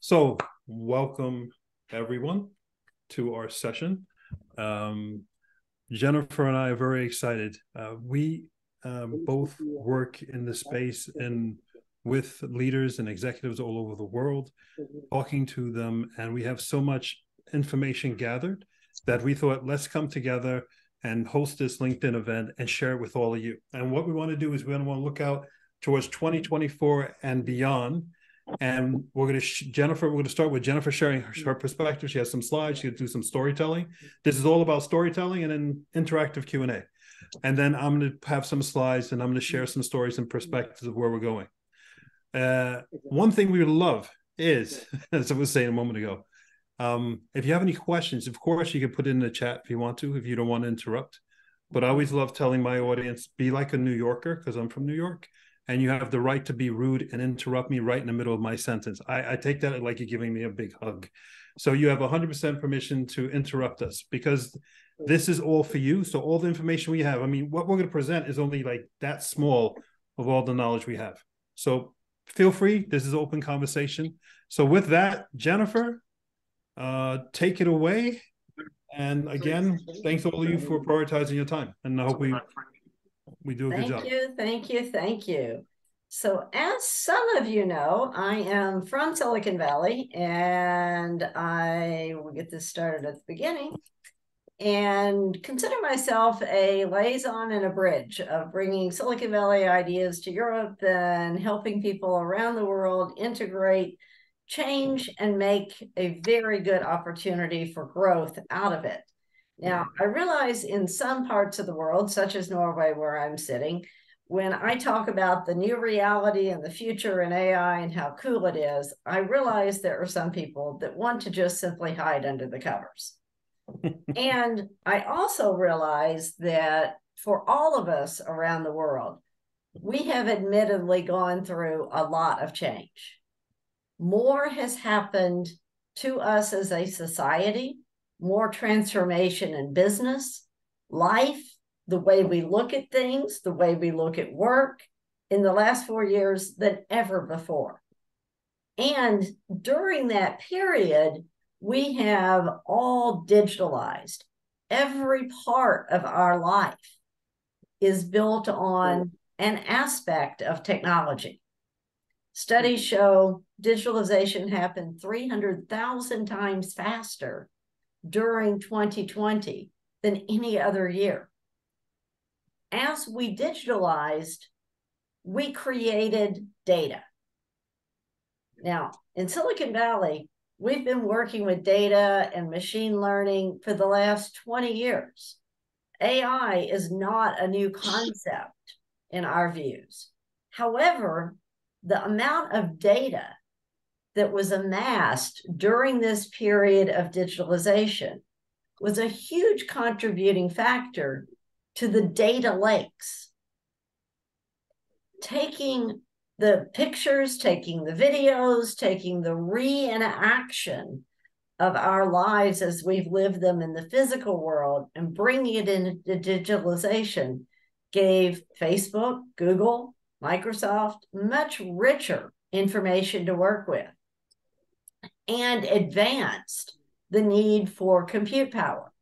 So, welcome everyone to our session. Jennifer and I are very excited. We both work in the space and with leaders and executives all over the world, talking to them, and we have so much information gathered that we thought, let's come together and host this LinkedIn event and share it with all of you. And what we want to do is we want to look out towards 2024 and beyond. And we're going to start with Jennifer sharing her perspective. She has some slides. She'll do some storytelling. This is all about storytelling and then interactive Q&A. And then I'm going to have some slides and I'm going to share some stories and perspectives of where we're going. One thing we would love is, as I was saying a moment ago, if you have any questions, of course, you can put it in the chat if you want to, if you don't want to interrupt. But I always love telling my audience, be like a New Yorker, because I'm from New York. And you have the right to be rude and interrupt me right in the middle of my sentence. I take that like you're giving me a big hug. So you have 100% permission to interrupt us because this is all for you. So all the information we have, I mean, what we're going to present is only like that small of all the knowledge we have. So feel free. This is open conversation. So with that, Jennifer, take it away. And again, thanks all of you for prioritizing your time. And I hope we do a good job. Thank you. So as some of you know, I am from Silicon Valley, and I will get this started at the beginning and consider myself a liaison and a bridge of bringing Silicon Valley ideas to Europe and helping people around the world integrate change and make a very good opportunity for growth out of it. Now, I realize in some parts of the world, such as Norway, where I'm sitting, when I talk about the new reality and the future in AI and how cool it is, I realize there are some people that want to just simply hide under the covers. And I also realize that for all of us around the world, we have admittedly gone through a lot of change. More has happened to us as a society, more transformation in business, life, the way we look at things, the way we look at work in the last 4 years than ever before. And during that period, we have all digitalized. Every part of our life is built on an aspect of technology. Studies show digitalization happened 300,000 times faster during 2020 than any other year. As we digitalized, we created data. Now, in Silicon Valley, we've been working with data and machine learning for the last 20 years. AI is not a new concept in our views. However, the amount of data that was amassed during this period of digitalization was a huge contributing factor to the data lakes. Taking the pictures, taking the videos, taking the reenaction of our lives as we've lived them in the physical world and bringing it into digitalization gave Facebook, Google, Microsoft much richer information to work with and advanced the need for compute power.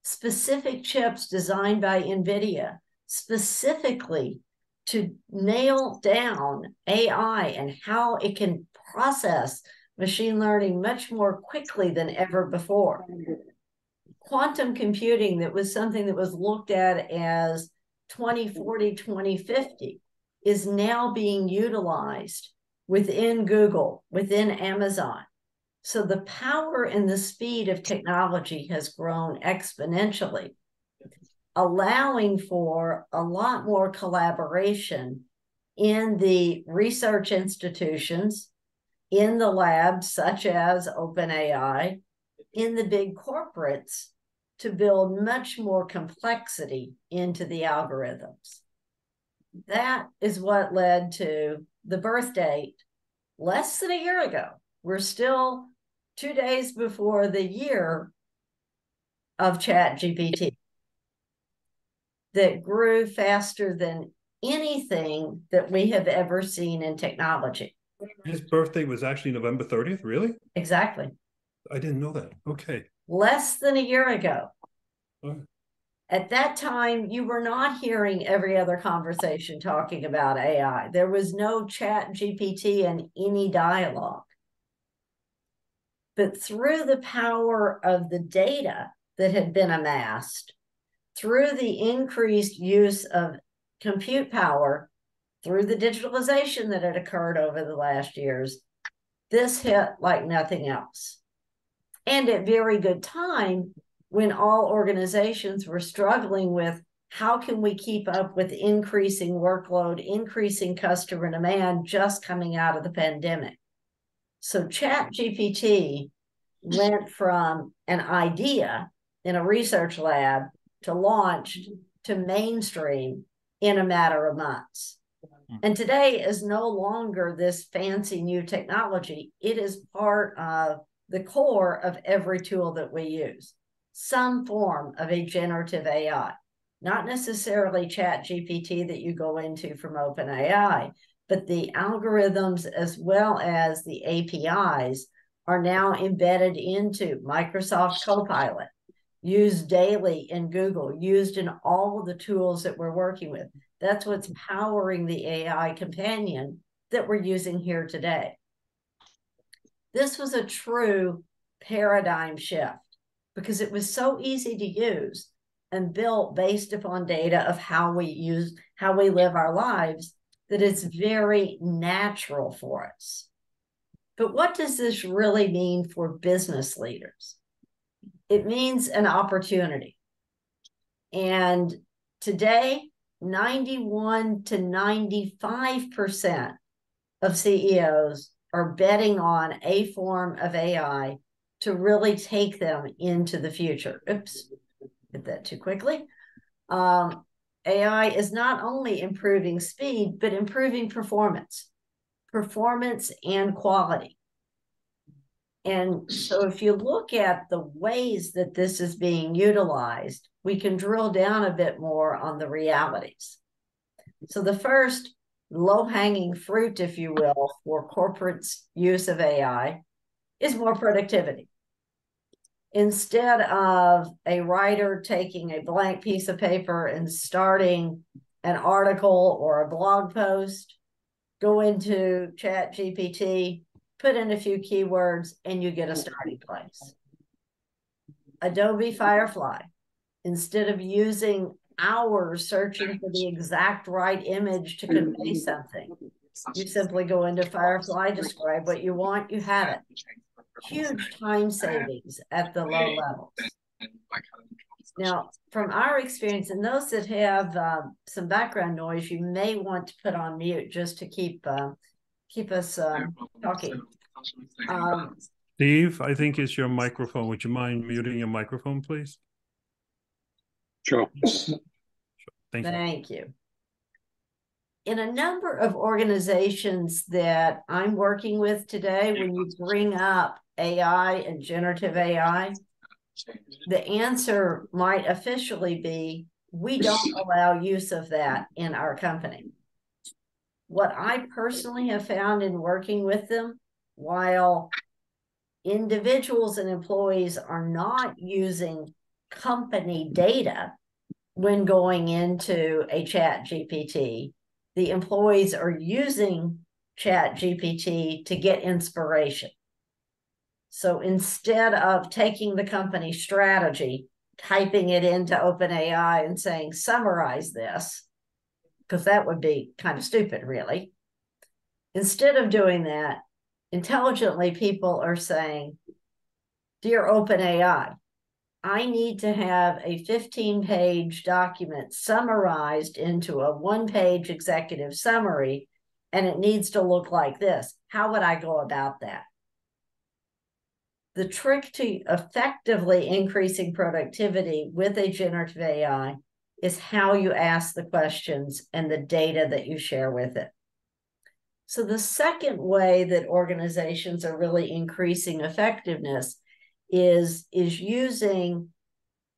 Specific chips designed by NVIDIA specifically to nail down AI and how it can process machine learning much more quickly than ever before. Quantum computing, that was something that was looked at as 2040, 2050, is now being utilized within Google, within Amazon. So the power and the speed of technology has grown exponentially, allowing for a lot more collaboration in the research institutions, in the labs such as OpenAI, in the big corporates to build much more complexity into the algorithms. That is what led to the birth date less than a year ago. We're still 2 days before the year of ChatGPT that grew faster than anything that we have ever seen in technology. His birthday was actually November 30th. Really? Exactly. I didn't know that. Okay. Less than a year ago. Oh. At that time, you were not hearing every other conversation talking about AI. There was no chat GPT in any dialogue. But through the power of the data that had been amassed, through the increased use of compute power, through the digitalization that had occurred over the last years, this hit like nothing else. And at very good time, when all organizations were struggling with how can we keep up with increasing workload, increasing customer demand just coming out of the pandemic. So Chat GPT went from an idea in a research lab to launched to mainstream in a matter of months. And today is no longer this fancy new technology. It is part of the core of every tool that we use, some form of a generative AI, not necessarily Chat GPT that you go into from OpenAI, but the algorithms as well as the APIs are now embedded into Microsoft Copilot, used daily in Google, used in all of the tools that we're working with. That's what's powering the AI companion that we're using here today. This was a true paradigm shift because it was so easy to use and built based upon data of how we live our lives that it's very natural for us. But what does this really mean for business leaders? It means an opportunity. And today, 91 to 95% of CEOs are betting on a form of AI to really take them into the future. Oops, did that too quickly. AI is not only improving speed, but improving performance and quality. And so if you look at the ways that this is being utilized, we can drill down a bit more on the realities. So the first low-hanging fruit, if you will, for corporate's use of AI is more productivity. Instead of a writer taking a blank piece of paper and starting an article or a blog post, go into Chat GPT, put in a few keywords, and you get a starting place. Adobe Firefly, instead of using hours searching for the exact right image to convey something, you simply go into Firefly, describe what you want, you have it. Huge time savings at the low levels. Now, from our experience, and those that have some background noise, you may want to put on mute just to keep us talking. Steve, I think it's your microphone. Would you mind muting your microphone, please? Sure. Thank you. In a number of organizations that I'm working with today, when you bring up AI and generative AI, the answer might officially be, we don't allow use of that in our company. What I personally have found in working with them, while individuals and employees are not using company data when going into a Chat GPT, the employees are using Chat GPT to get inspiration. So instead of taking the company strategy, typing it into OpenAI and saying, summarize this, because that would be kind of stupid, really. Instead of doing that, intelligently, people are saying, dear OpenAI, I need to have a 15-page document summarized into a one-page executive summary, and it needs to look like this. How would I go about that? The trick to effectively increasing productivity with a generative AI is how you ask the questions and the data that you share with it. So the second way that organizations are really increasing effectiveness is using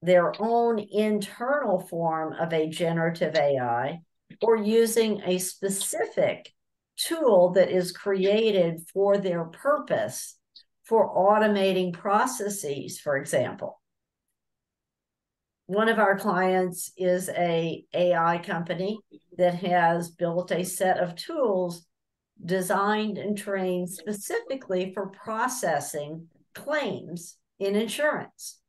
their own internal form of a generative AI or using a specific tool that is created for their purpose for automating processes, for example. One of our clients is a AI company that has built a set of tools designed and trained specifically for processing claims in insurance.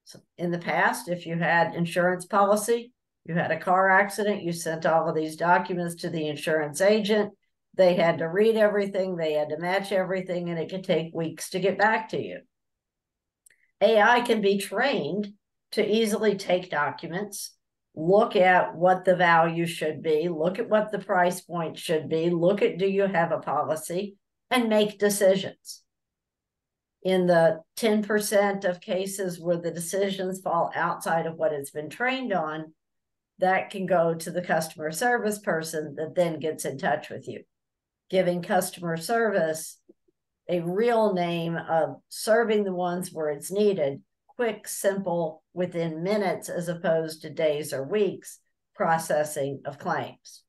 So in the past, if you had insurance policy, you had a car accident, you sent all of these documents to the insurance agent. They had to read everything, they had to match everything, and it could take weeks to get back to you. AI can be trained to easily take documents, look at what the value should be, look at what the price point should be, look at, do you have a policy, and make decisions. In the 10% of cases where the decisions fall outside of what it's been trained on, that can go to the customer service person that then gets in touch with you, giving customer service a real name of serving the ones where it's needed, quick, simple, within minutes, as opposed to days or weeks, processing of claims.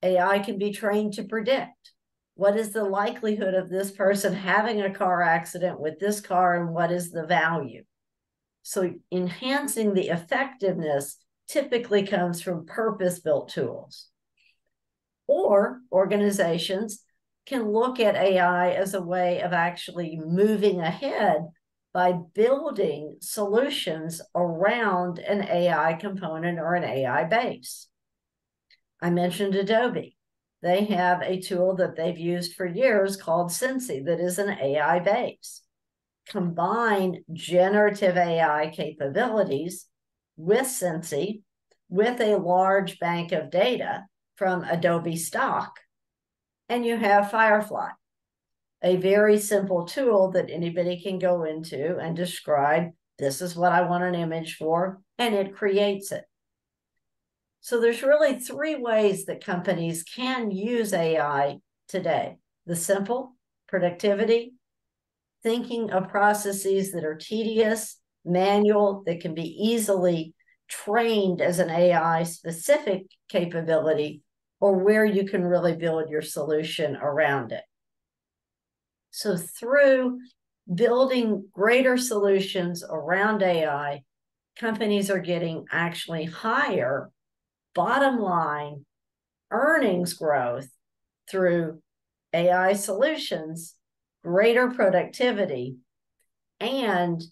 AI can be trained to predict what is the likelihood of this person having a car accident with this car and what is the value. So enhancing the effectiveness typically comes from purpose-built tools. Or organizations can look at AI as a way of actually moving ahead by building solutions around an AI component or an AI base. I mentioned Adobe. They have a tool that they've used for years called Sensei that is an AI base. Combine generative AI capabilities with Sensei with a large bank of data from Adobe stock, and you have Firefly, a very simple tool that anybody can go into and describe, this is what I want an image for, and it creates it. So there's really three ways that companies can use AI today. The simple, productivity, thinking of processes that are tedious, manual, that can be easily trained as an AI specific capability, or where you can really build your solution around it. So through building greater solutions around AI, companies are getting actually higher bottom line earnings growth through AI solutions, greater productivity, and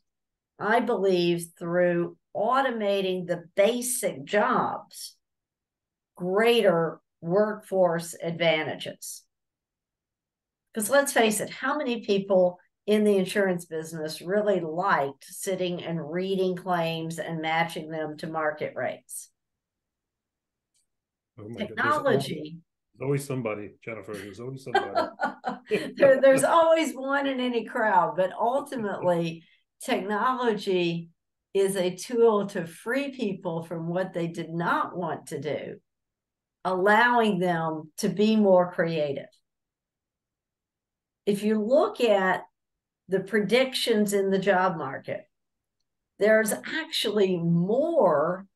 I believe through automating the basic jobs, greater workforce advantages. Because let's face it, how many people in the insurance business really liked sitting and reading claims and matching them to market rates? Oh my Technology. There's always somebody, Jennifer. There's always somebody. There's always one in any crowd, but ultimately, technology is a tool to free people from what they did not want to do, allowing them to be more creative. If you look at the predictions in the job market, there's actually more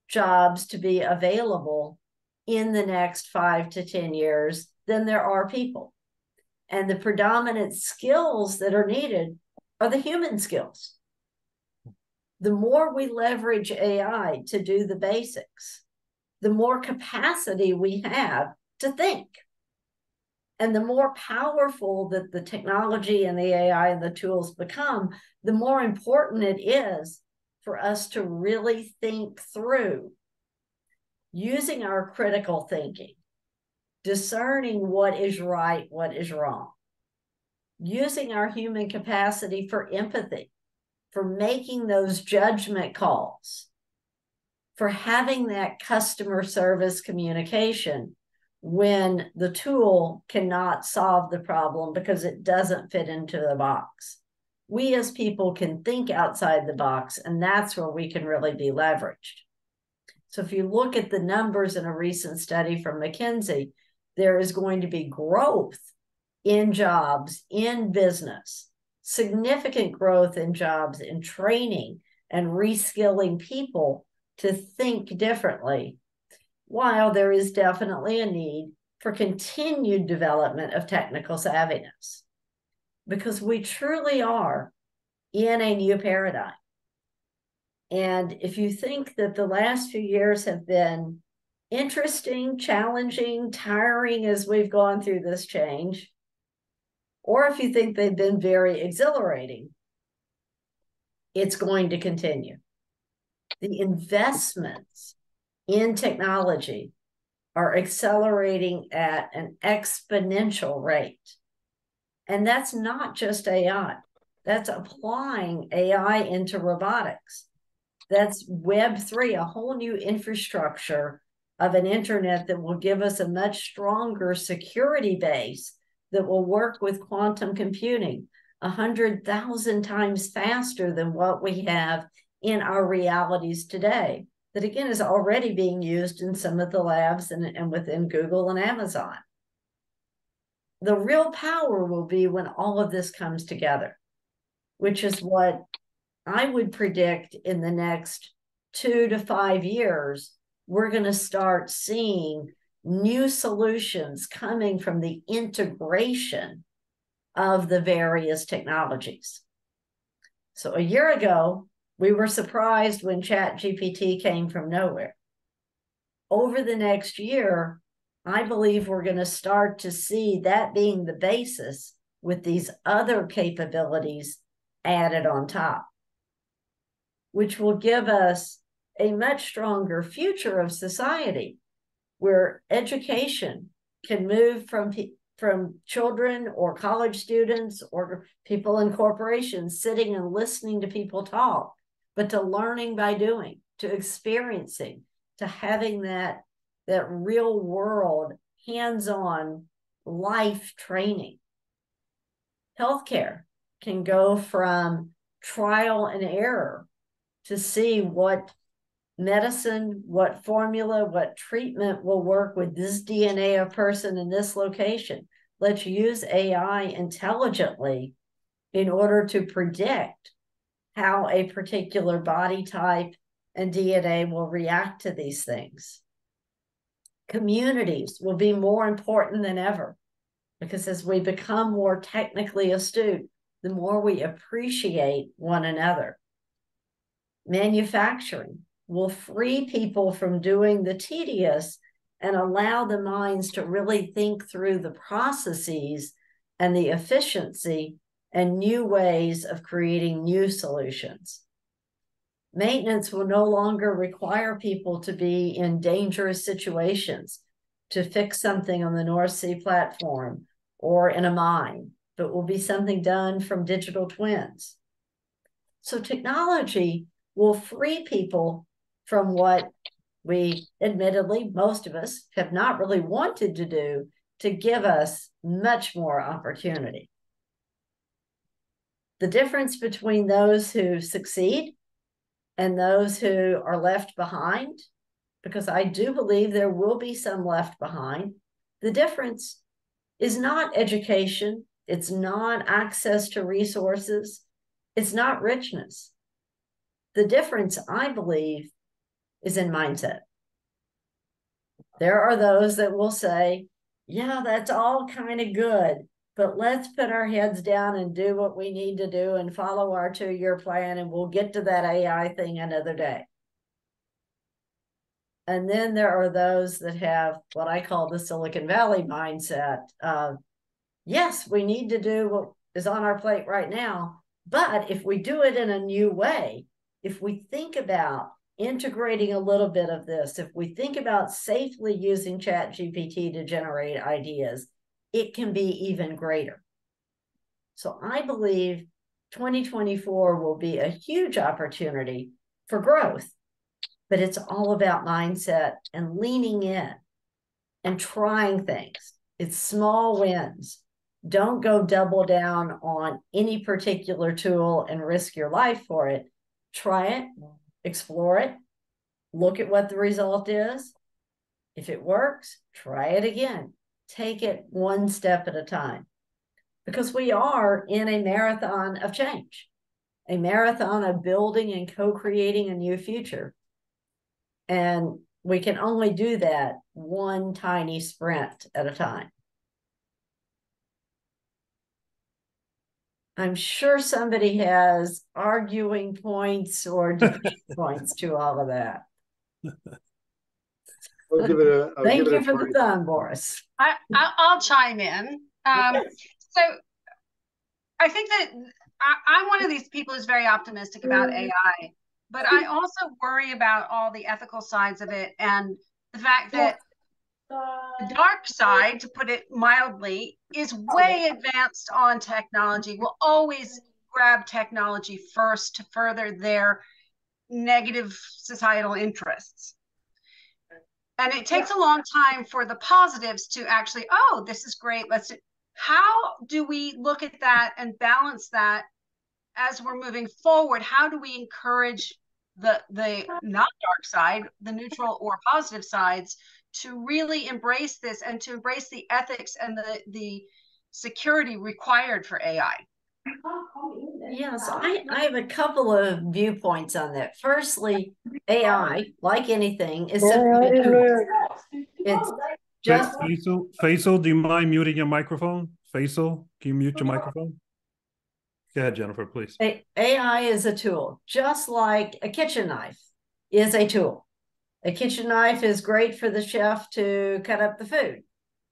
jobs to be available in the next 5 to 10 years than there are people. And the predominant skills that are needed are the human skills. The more we leverage AI to do the basics, the more capacity we have to think. And the more powerful that the technology and the AI and the tools become, the more important it is for us to really think through using our critical thinking, discerning what is right, what is wrong, using our human capacity for empathy, for making those judgment calls, for having that customer service communication when the tool cannot solve the problem because it doesn't fit into the box. We as people can think outside the box, and that's where we can really be leveraged. So if you look at the numbers in a recent study from McKinsey, there is going to be growth in jobs, in business, significant growth in jobs, in training and reskilling people to think differently, while there is definitely a need for continued development of technical savviness, because we truly are in a new paradigm. And if you think that the last few years have been interesting, challenging, tiring as we've gone through this change, or if you think they've been very exhilarating, it's going to continue. The investments in technology are accelerating at an exponential rate. And that's not just AI. That's applying AI into robotics. That's Web3, a whole new infrastructure of an internet that will give us a much stronger security base that will work with quantum computing 100,000 times faster than what we have in our realities today. That again is already being used in some of the labs and within Google and Amazon. The real power will be when all of this comes together, which is what I would predict in the next 2 to 5 years. We're going to start seeing new solutions coming from the integration of the various technologies. So a year ago, we were surprised when ChatGPT came from nowhere. Over the next year, I believe we're going to start to see that being the basis with these other capabilities added on top, which will give us a much stronger future of society where education can move from children or college students or people in corporations sitting and listening to people talk, but to learning by doing, to experiencing, to having that real world, hands-on life training. Healthcare can go from trial and error to see what medicine, what formula, what treatment will work with this DNA of person in this location. Let's use AI intelligently in order to predict how a particular body type and DNA will react to these things. Communities will be more important than ever, because as we become more technically astute, the more we appreciate one another. Manufacturing will free people from doing the tedious and allow the minds to really think through the processes and the efficiency and new ways of creating new solutions. Maintenance will no longer require people to be in dangerous situations to fix something on the North Sea platform or in a mine, but will be something done from digital twins. So technology will free people from what we, admittedly, most of us have not really wanted to do, to give us much more opportunity. The difference between those who succeed and those who are left behind, because I do believe there will be some left behind, the difference is not education, it's not access to resources, it's not richness. The difference, I believe, is in mindset. There are those that will say, yeah, that's all kind of good, but let's put our heads down and do what we need to do and follow our 2-year plan, and we'll get to that AI thing another day. And then there are those that have what I call the Silicon Valley mindset of, yes, we need to do what is on our plate right now, but if we do it in a new way, if we think about integrating a little bit of this, if we think about safely using ChatGPT to generate ideas, it can be even greater. So I believe 2024 will be a huge opportunity for growth, but it's all about mindset and leaning in and trying things. It's small wins. Don't go double down on any particular tool and risk your life for it. Try it, explore it, look at what the result is. If it works, try it again. Take it one step at a time, because we are in a marathon of change, a marathon of building and co-creating a new future. And we can only do that one tiny sprint at a time. I'm sure somebody has arguing points or debate points to all of that. I'll give it a. Thank you for the thumb, Boris. I'll chime in. So I think that I'm one of these people who's very optimistic about AI, but I also worry about all the ethical sides of it and the fact that the dark side, to put it mildly, is way advanced on technology, will always grab technology first to further their negative societal interests. And it takes a long time for the positives to actually, oh, this is great. How do we look at that and balance that as we're moving forward? How do we encourage the not dark side, the neutral or positive sides, to really embrace this and to embrace the ethics and the security required for AI? Yes, I have a couple of viewpoints on that. Firstly, AI, like anything, is simply a tool. It's just Faisal, do you mind muting your microphone? Faisal, can you mute your microphone? Go ahead, Jennifer, please. AI is a tool, just like a kitchen knife is a tool. A kitchen knife is great for the chef to cut up the food.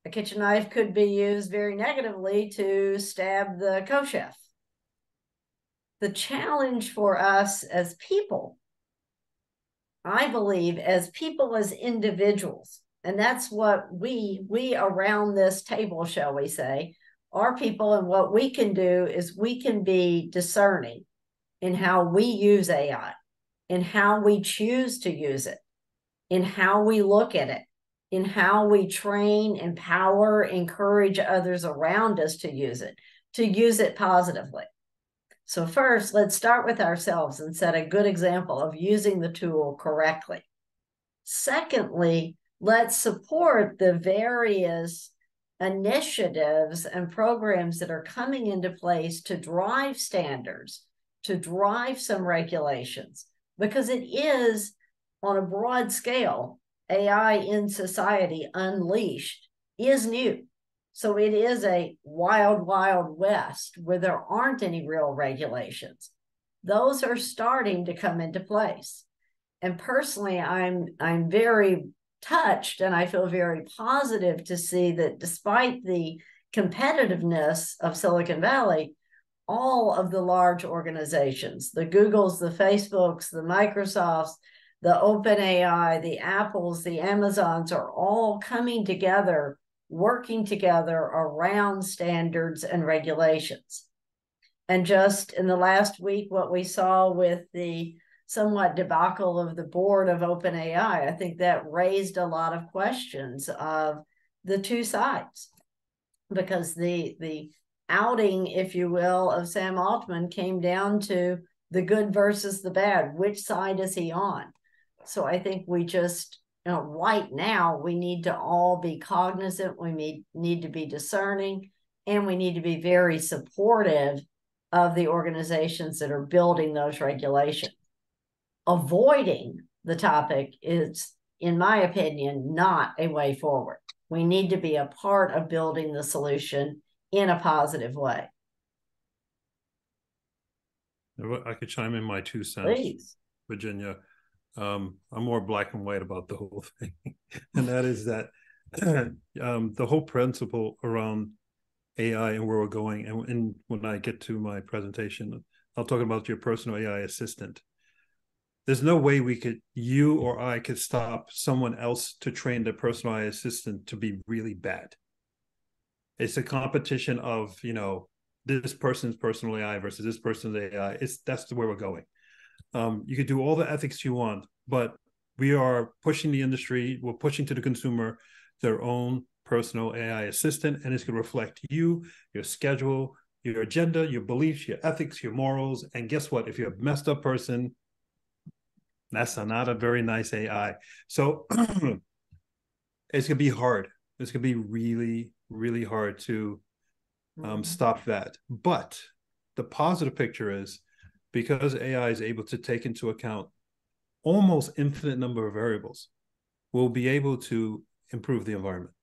A kitchen knife could be used very negatively to stab the co-chef. The challenge for us as people, I believe, as people, as individuals, and that's what we around this table, shall we say, are people, and what we can do is we can be discerning in how we use AI, in how we choose to use it, in how we look at it, in how we train, empower, encourage others around us to use it positively. So first, let's start with ourselves and set a good example of using the tool correctly. Secondly, let's support the various initiatives and programs that are coming into place to drive standards, to drive some regulations, because it is, on a broad scale, AI in society unleashed is new. So it is a wild, wild west where there aren't any real regulations. Those are starting to come into place. And personally, I'm very touched, and I feel very positive to see that despite the competitiveness of Silicon Valley, all of the large organizations, the Googles, the Facebooks, the Microsofts, the OpenAI, the Apples, the Amazons, are all coming together, working together around standards and regulations. And just in the last week, what we saw with the somewhat debacle of the board of OpenAI, I think that raised a lot of questions of the two sides, because the outing, if you will, of Sam Altman came down to the good versus the bad. Which side is he on? So I think we just, right now, we need to all be cognizant, we need to be discerning, and we need to be very supportive of the organizations that are building those regulations. Avoiding the topic is, in my opinion, not a way forward. We need to be a part of building the solution in a positive way. I could chime in my 2 cents. Please. Virginia. I'm more black and white about the whole thing. And that is that the whole principle around AI and where we're going, and when I get to my presentation, I'll talk about your personal AI assistant. There's no way you or I could stop someone else to train their personal AI assistant to be really bad. It's a competition of, this person's personal AI versus this person's AI. That's where we're going. You could do all the ethics you want, but we are pushing the industry, we're pushing to the consumer their own personal AI assistant, and it's going to reflect you, your schedule, your agenda, your beliefs, your ethics, your morals. And guess what? If you're a messed up person, that's not a very nice AI. So it's going to be hard. It's going to be really, really hard to stop that. But the positive picture is, because AI is able to take into account almost infinite number of variables, we'll be able to improve the environment.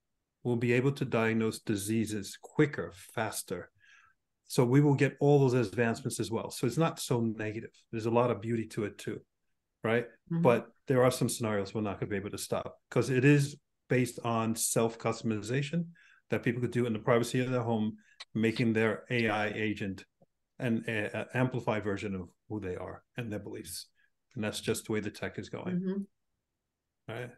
We'll be able to diagnose diseases quicker, faster. So we will get all those advancements as well. So it's not so negative. There's a lot of beauty to it too, right? But there are some scenarios we're not going to be able to stop, because it is based on self-customization that people could do in the privacy of their home, making their AI agent an amplified version of who they are and their beliefs. And that's just the way the tech is going. All right.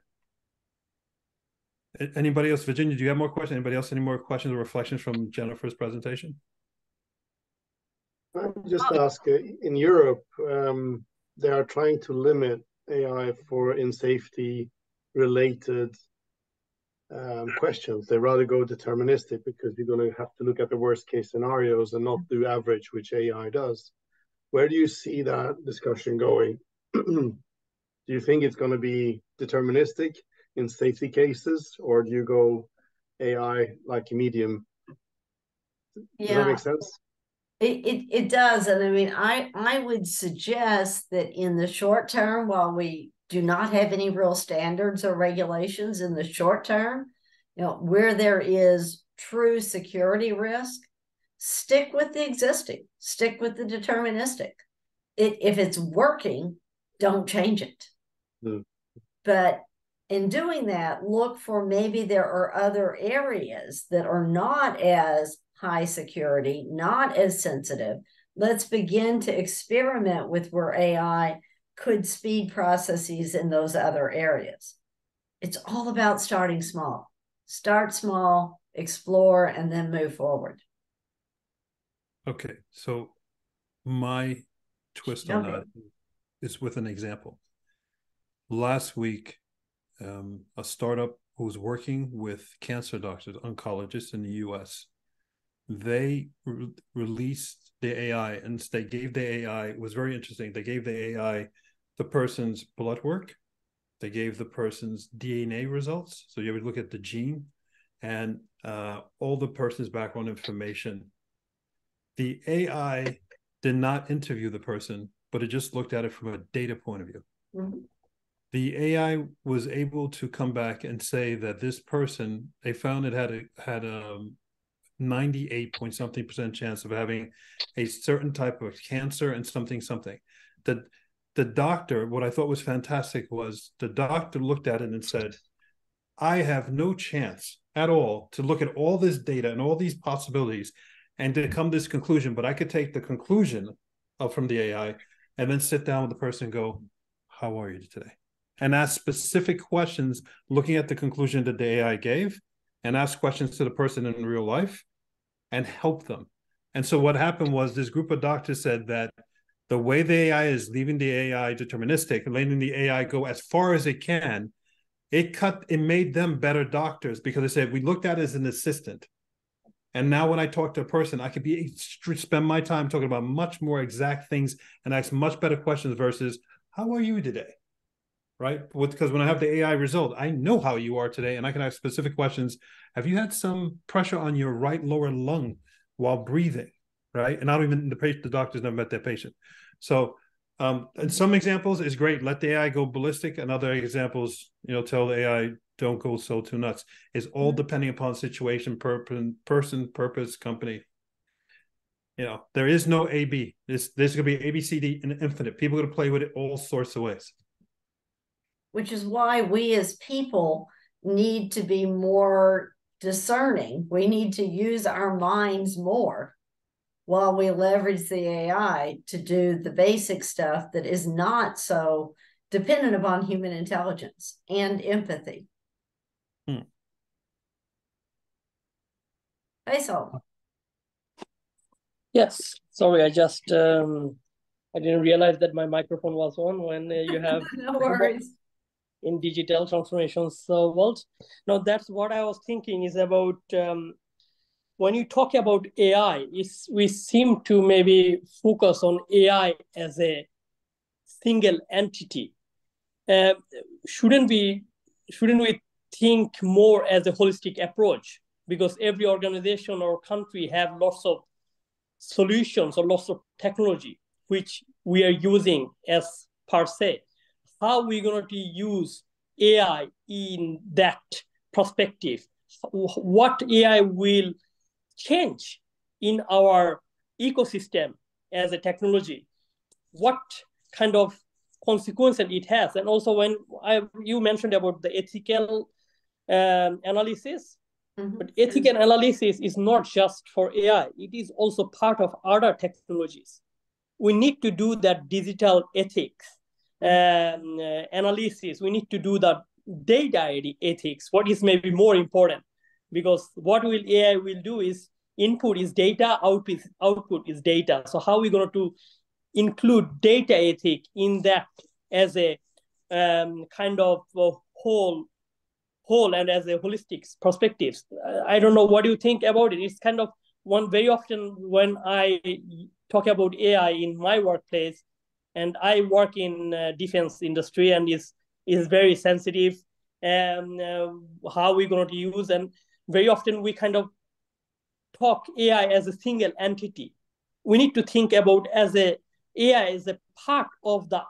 Anybody else? Virginia, do you have more questions? Anybody else? Any more questions or reflections from Jennifer's presentation? I would just ask, in Europe, they are trying to limit AI for in safety related questions. They rather go deterministic, because you're going to have to look at the worst case scenarios and not do average, which AI does. Where do you see that discussion going? Do you think it's going to be deterministic in safety cases, or do you go AI like a medium? Does that make sense? It does. And I mean, I would suggest that in the short term, while we do not have any real standards or regulations in the short term, where there is true security risk, stick with the existing, stick with the deterministic. If it's working, don't change it. But in doing that, look for maybe there are other areas that are not as high security, not as sensitive. Let's begin to experiment with where AI could speed processes in those other areas. It's all about starting small. Start small, explore, and then move forward. Okay, so my twist on that is with an example. Last week, a startup who was working with cancer doctors, oncologists in the US, they released the AI, and they gave the AI, it was very interesting, they gave the AI the person's blood work, they gave the person's DNA results, so you would look at the gene, and all the person's background information. The AI did not interview the person, but it just looked at it from a data point of view. The AI was able to come back and say that this person, they found it had a 98 point something % chance of having a certain type of cancer and something. The doctor, what I thought was fantastic was the doctor looked at it and said, I have no chance at all to look at all this data and all these possibilities and to come to this conclusion, but I could take the conclusion from the AI and then sit down with the person and go, how are you today? And ask specific questions, looking at the conclusion that the AI gave, and ask questions to the person in real life and help them. And so what happened was this group of doctors said that the way the AI is leaving the AI deterministic and letting the AI go as far as it can, it made them better doctors, because they said, we looked at it as an assistant. And now when I talk to a person, I could spend my time talking about much more exact things and ask much better questions versus, how are you today? Right? Because when I have the AI result, I know how you are today, and I can ask specific questions. Have you had some pressure on your right lower lung while breathing? Right? And not even the doctor's never met that patient. So in some examples is great. Let the AI go ballistic, and other examples, tell the AI, don't go so too nuts. It's all depending upon situation, person, purpose, company. There is no A-B. There's going to be A-B-C-D and infinite. People are going to play with it all sorts of ways. Which is why we as people need to be more discerning. We need to use our minds more while we leverage the AI to do the basic stuff that is not so dependent upon human intelligence and empathy. Faisal. Yes, sorry, I just I didn't realize that my microphone was on when you have no worries. In digital transformations world. Now that's what I was thinking is about when you talk about AI, we seem to maybe focus on AI as a single entity. Shouldn't we think more as a holistic approach? Because every organization or country have lots of solutions or lots of technology which we are using as per se. How are we going to use AI in that perspective? What AI will change in our ecosystem as a technology? What kind of consequences it has? And also when you mentioned about the ethical analysis, but ethical analysis is not just for AI, it is also part of other technologies. We need to do that digital ethics analysis. We need to do the data ethics, what is maybe more important, because what will AI will do is input is data, output is data. So how are we going to include data ethic in that as a kind of whole and as a holistic perspective? I don't know, what do you think about it? It's kind of one very often when I talk about AI in my workplace, and I work in defense industry, and is very sensitive, and how we're going to use, and very often we kind of talk AI as a single entity. We need to think about AI as a part of the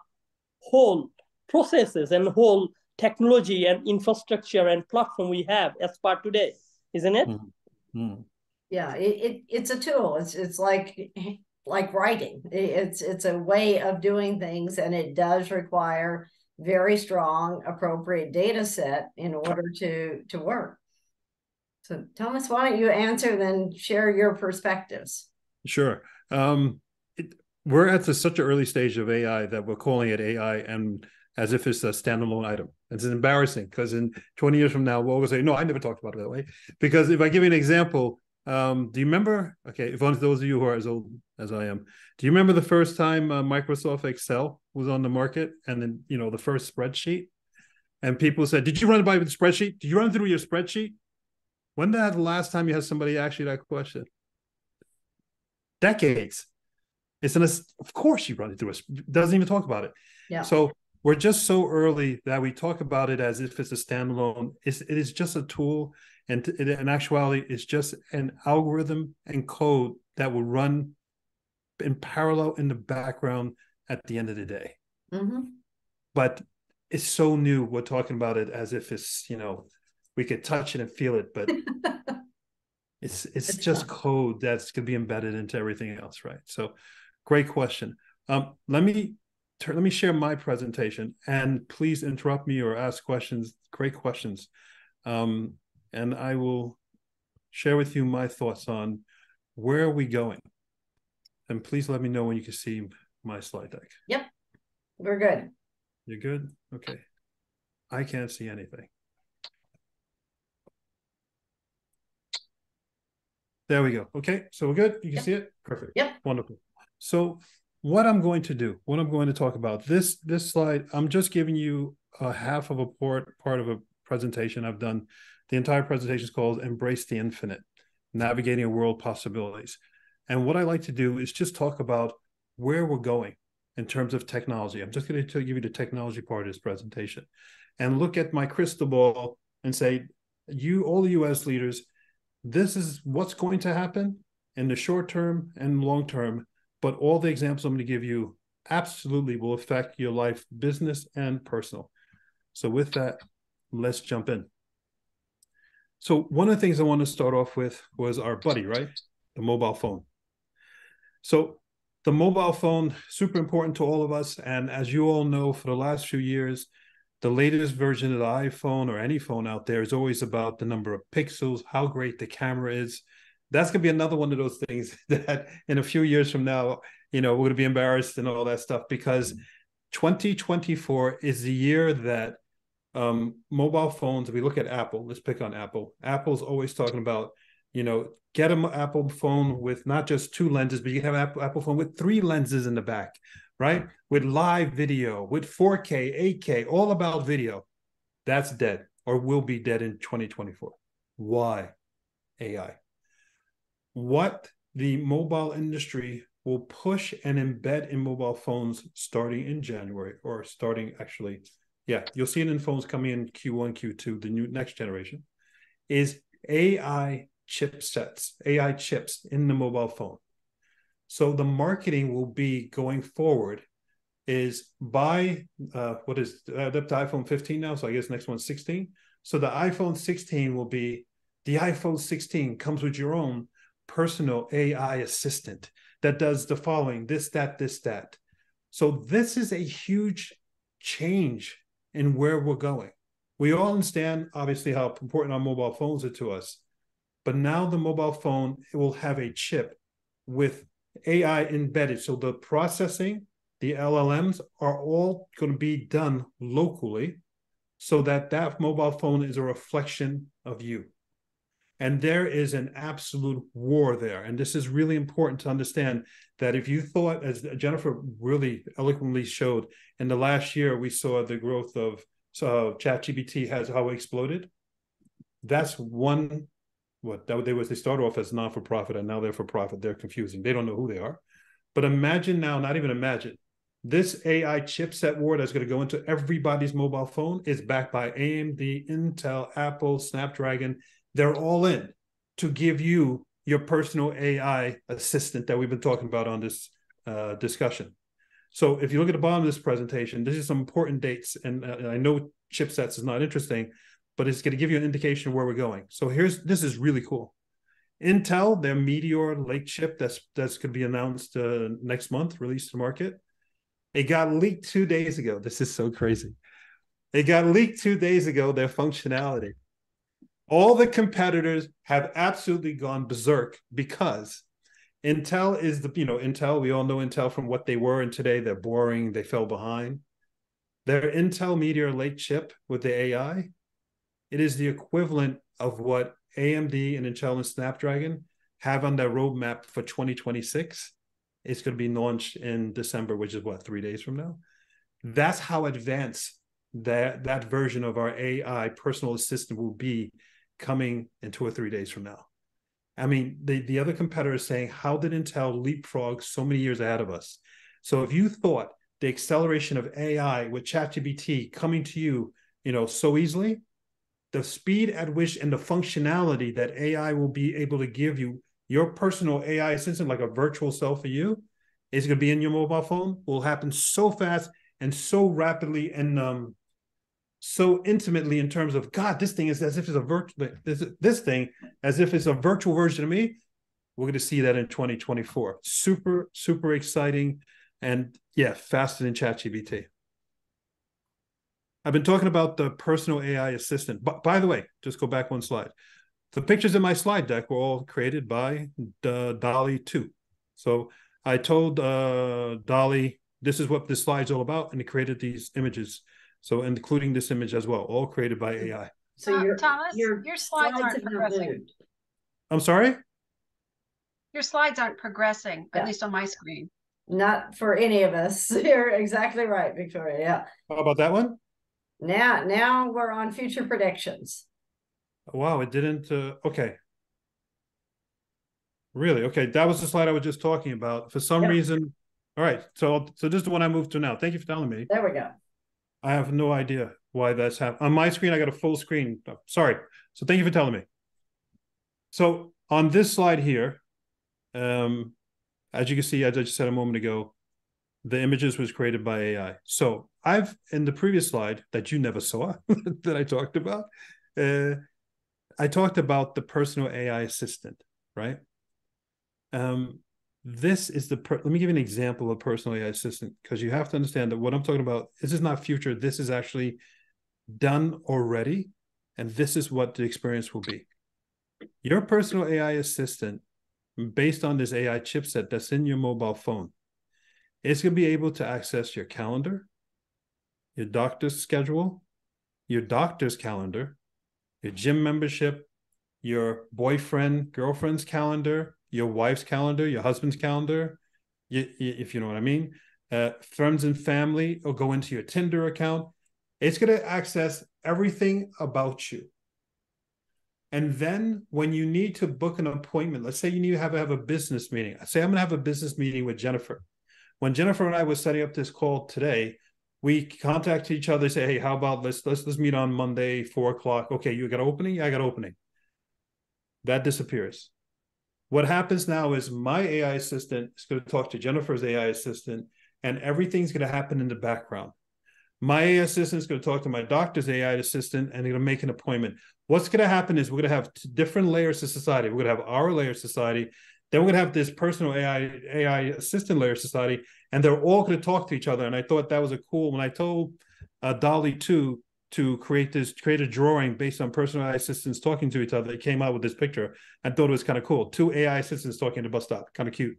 whole processes and whole technology and infrastructure and platform we have as part today, isn't it? Yeah, it's a tool. It's like writing. It's a way of doing things, and it does require very strong, appropriate data set in order to work. So Thomas, why don't you answer, then share your perspectives? Sure. We're at such an early stage of AI that we're calling it AI and as if it's a standalone item. It's embarrassing because in 20 years from now, we'll always say, no, I never talked about it that way. Because if I give you an example, do you remember, okay, if only those of you who are as old as I am, do you remember the first time Microsoft Excel was on the market, and then, the first spreadsheet? And people said, did you run it by the spreadsheet? Did you run through your spreadsheet? When the last time you had somebody ask you that question? Decades. Of course you run it through it. Doesn't even talk about it. Yeah. So we're just so early that we talk about it as if it's a standalone. It is just a tool, and in actuality, it's just an algorithm and code that will run in parallel in the background at the end of the day. But it's so new. We're talking about it as if it's, we could touch it and feel it, but it's just code that's going to be embedded into everything else, right? So, great question. Let me share my presentation, and please interrupt me or ask questions. Great questions, and I will share with you my thoughts on where are we going. And please let me know when you can see my slide deck. Yep, we're good. You're good? Okay. I can't see anything. There we go. Okay, so we're good. You can see it? Perfect. Yep. Wonderful. So what I'm going to talk about, this slide, I'm just giving you a half of a part of a presentation I've done. The entire presentation is called Embrace the Infinite, Navigating a World of Possibilities. And what I like to do is just talk about where we're going in terms of technology. I'm just going to give you the technology part of this presentation and look at my crystal ball and say, all the US leaders, this is what's going to happen in the short term and long term, but all the examples I'm going to give you absolutely will affect your life, business and personal. So with that, let's jump in. So one of the things I want to start off with was our buddy, right? The mobile phone. So the mobile phone, super important to all of us. And as you all know, for the last few years, the latest version of the iPhone or any phone out there is always about the number of pixels, how great the camera is. That's going to be another one of those things that in a few years from now, we're going to be embarrassed and all that stuff, because 2024 is the year that mobile phones, if we look at Apple, let's pick on Apple. Apple's always talking about, get an Apple phone with not just 2 lenses, but you can have Apple phone with 3 lenses in the back, right? With live video, with 4K, 8K, all about video. That's dead, or will be dead in 2024. Why? AI. What the mobile industry will push and embed in mobile phones starting in January, or starting actually, you'll see it in phones coming in Q1, Q2, the new next generation, is AI chipsets, AI chips in the mobile phone. So the marketing will be going forward is buy, what is up to iPhone 15 now? So I guess next one's 16. So the iPhone 16 will be, the iPhone 16 comes with your own personal AI assistant that does the following, this, that, this, that. So this is a huge change in where we're going. We all understand, obviously, how important our mobile phones are to us. But now the mobile phone, it will have a chip with AI embedded. So the processing, the LLMs are all going to be done locally so that that mobile phone is a reflection of you. And there is an absolute war there. And this is really important to understand that if you thought, as Jennifer really eloquently showed, in the last year, we saw the growth of ChatGPT has how it exploded. That's one, they started off as non-for-profit and now they're for profit. They're confusing. They don't know who they are. But imagine now, not even imagine, this AI chipset war that's going to go into everybody's mobile phone is backed by AMD, Intel, Apple, Snapdragon. They're all in to give you your personal AI assistant that we've been talking about on this discussion. So if you look at the bottom of this presentation, this is some important dates. And I know chipsets is not interesting, but it's going to give you an indication of where we're going. So this is really cool. Intel, their Meteor Lake chip that's going to be announced next month, released to market. It got leaked 2 days ago. This is so crazy. It got leaked 2 days ago, their functionality. All the competitors have absolutely gone berserk because Intel is Intel, we all know Intel from what they were, and today they're boring, they fell behind. Their Intel Meteor Lake chip with the AI, it is the equivalent of what AMD and Intel and Snapdragon have on their roadmap for 2026. It's going to be launched in December, which is 3 days from now. That's how advanced that version of our AI personal assistant will be coming in 2 or 3 days from now. I mean, the other competitor is saying, how did Intel leapfrog so many years ahead of us? So if you thought the acceleration of AI with ChatGPT coming to you, so easily, the speed at which and the functionality that AI will be able to give you, your personal AI assistant, like a virtual self for you, is going to be in your mobile phone, will happen so fast and so rapidly and so intimately in terms of, God, this thing is as if it's a virtual, this thing as if it's a virtual version of me. We're going to see that in 2024. Super, super exciting. And yeah, faster than ChatGPT. I've been talking about the personal AI assistant. But by the way, just go back one slide. The pictures in my slide deck were all created by DALL-E 2. So I told DALL-E, this is what this slide's all about, and it created these images. So including this image as well, all created by AI. So Thomas, your slides aren't progressing. I'm sorry? Your slides aren't progressing, at least on my screen. Not for any of us. You're exactly right, Victoria. Yeah. How about that one? Now we're on future predictions. Wow, it didn't. Okay. Really? Okay, that was the slide I was just talking about. For some reason. All right. So this is the one I moved to now. Thank you for telling me. There we go. I have no idea why that's happening. On my screen, I got a full screen. Oh, sorry. So thank you for telling me. So on this slide here, as you can see, as I just said a moment ago, the images was created by AI. So in the previous slide that you never saw, that I talked about, I talked about the personal AI assistant, right? This is let me give you an example of personal AI assistant, because you have to understand that what I'm talking about, this is not future. This is actually done already. And this is what the experience will be. Your personal AI assistant, based on this AI chipset that's in your mobile phone, it's going to be able to access your calendar, your doctor's schedule, your doctor's calendar, your gym membership, your boyfriend, girlfriend's calendar, your wife's calendar, your husband's calendar, if you know what I mean. Friends and family will go into your Tinder account. It's going to access everything about you. And then when you need to book an appointment, let's say you need to have a business meeting. Say I'm going to have a business meeting with Jennifer. When Jennifer and I were setting up this call today, we contacted each other, say, hey, how about let's meet on Monday, 4 o'clock. Okay, you got an opening? Yeah, I got an opening. That disappears. What happens now is my AI assistant is going to talk to Jennifer's AI assistant, and everything's going to happen in the background. My AI assistant is going to talk to my doctor's AI assistant, and they're going to make an appointment. What's going to happen is we're going to have different layers of society. We're going to have our layer of society. Then we're going to have this personal AI assistant layer of society, and they're all going to talk to each other. And I thought that was a cool, when I told DALL-E 2 to create a drawing based on personal AI assistants talking to each other, it came out with this picture. I thought it was kind of cool. 2 AI assistants talking at a bus stop, kind of cute.